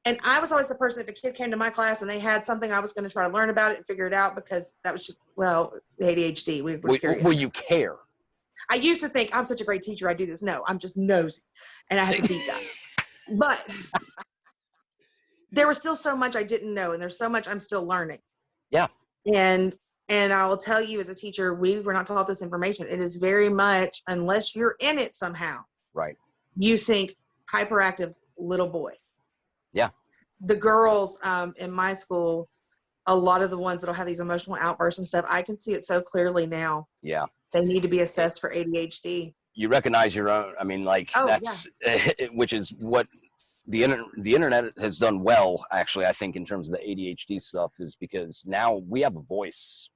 And I was always the person, if a kid came to my class and they had something, I was going to try to learn about it and figure it out because that was just, ADHD. We were curious. Well, you care. I used to think, I'm such a great teacher, I do this. No, I'm just nosy. And I had to deep dive. But there was still so much I didn't know, and there's so much I'm still learning. Yeah. And And I will tell you, as a teacher, we were not taught this information. It is very much, unless you're in it somehow, Right. you think hyperactive little boy. Yeah. The girls in my school, a lot of the ones that'll have these emotional outbursts and stuff, I can see it so clearly now. Yeah. They need to be assessed for ADHD. You recognize your own. I mean, like that's which is what the internet has done well. Actually, I think in terms of the ADHD stuff is because now we have a voice.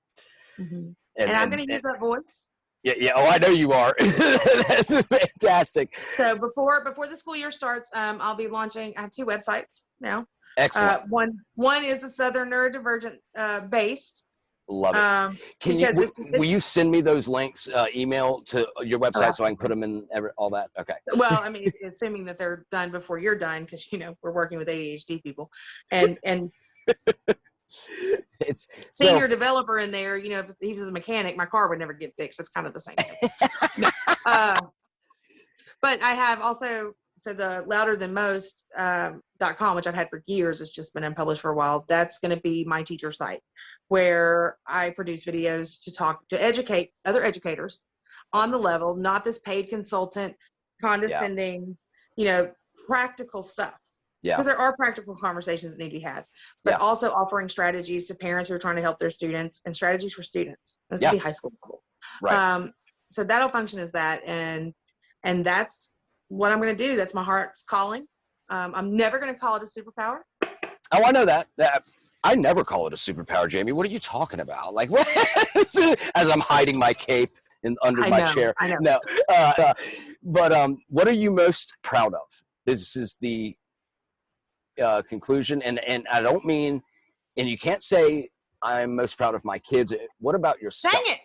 Mm-hmm. And I'm going to use that voice. Yeah. Oh, I know you are. That's fantastic. So before the school year starts, I'll be launching. I have 2 websites now. Excellent. One is the Southern Neurodivergent based. Love it. Will you send me those links, email to your website so I can put them in all that? Okay. Well, I mean, assuming that they're done before you're done, because we're working with ADHD people, and it's senior developer in there. If he was a mechanic, my car would never get fixed. It's kind of the same thing. But I have also, so the louderthanmost.com, which I've had for years, has just been unpublished for a while. That's going to be my teacher site, where I produce videos to educate other educators on the level, not this paid consultant, condescending, practical stuff. Yeah. Because there are practical conversations that need to be had, but also offering strategies to parents who are trying to help their students, and strategies for students. This will be high school level. Right. So that'll function as that. And that's what I'm going to do. That's my heart's calling. I'm never going to call it a superpower. Oh, I know that. I never call it a superpower, Jamie. What are you talking about? Like, what? As I'm hiding my cape under my chair. I know. No. But what are you most proud of? This is the conclusion. And I don't mean, and you can't say I'm most proud of my kids. What about yourself? Dang it.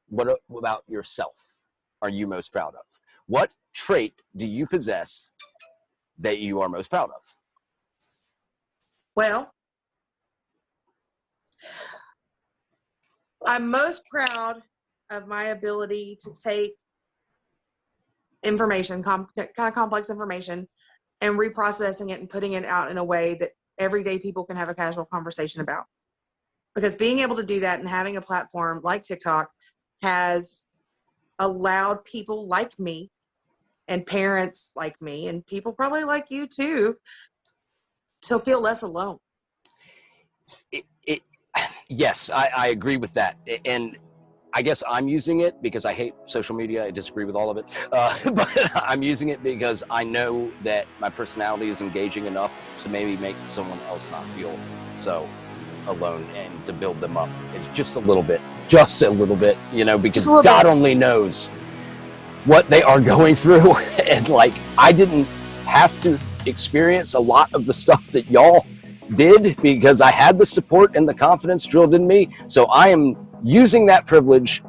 What about yourself are you most proud of? What trait do you possess that you are most proud of? Well, I'm most proud of my ability to take information, kind of complex information, and reprocessing it and putting it out in a way that everyday people can have a casual conversation about. Because being able to do that and having a platform like TikTok has allowed people like me and parents like me and people probably like you too to feel less alone. Yes, I agree with that. And I guess I'm using it because I hate social media. I disagree with all of it. But I'm using it because I know that my personality is engaging enough to maybe make someone else not feel so alone and to build them up. It's just a little bit, because God only knows what they are going through. And like, I didn't have to experience a lot of the stuff that y'all did because I had the support and the confidence drilled in me. So I am using that privilege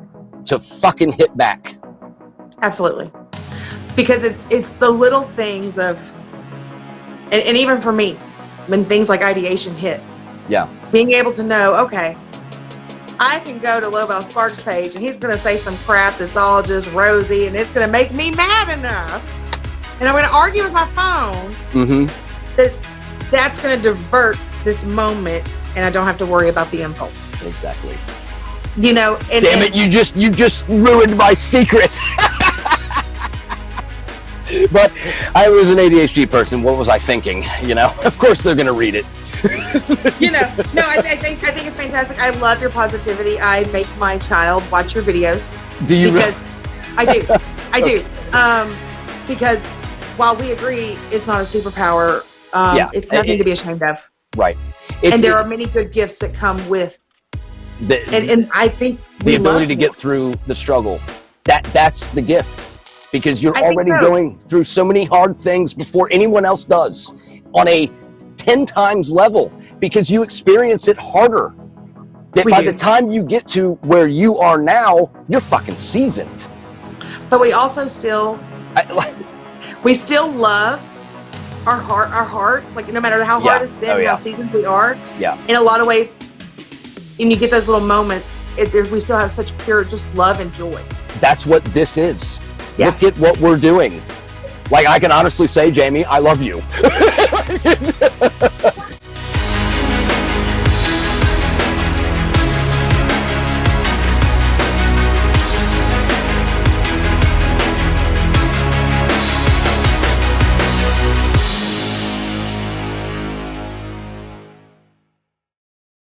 to fucking hit back. Absolutely. Because it's the little things of, and even for me, when things like ideation hit, being able to know, okay, I can go to Lobel Sparks' page and he's going to say some crap that's all just rosy and it's going to make me mad enough. And I'm going to argue with my phone that's going to divert this moment and I don't have to worry about the impulse. Exactly. Damn it, you just ruined my secret. But I was an ADHD person. What was I thinking? Of course they're going to read it. No, I think it's fantastic. I love your positivity. I make my child watch your videos. Do you? Because I do. Because while we agree it's not a superpower, it's nothing to be ashamed of. Right. And there are many good gifts that come with and I think the ability to get through the struggle. That's the gift. Because you're already going through so many hard things before anyone else does on a 10 times level because you experience it harder. By the time you get to where you are now, you're fucking seasoned. But we also still love our hearts, like no matter how hard it's been, how seasoned we are. Yeah. In a lot of ways, and you get those little moments, we still have such pure just love and joy. That's what this is. Yeah. Look at what we're doing. Like, I can honestly say, Jamie, I love you.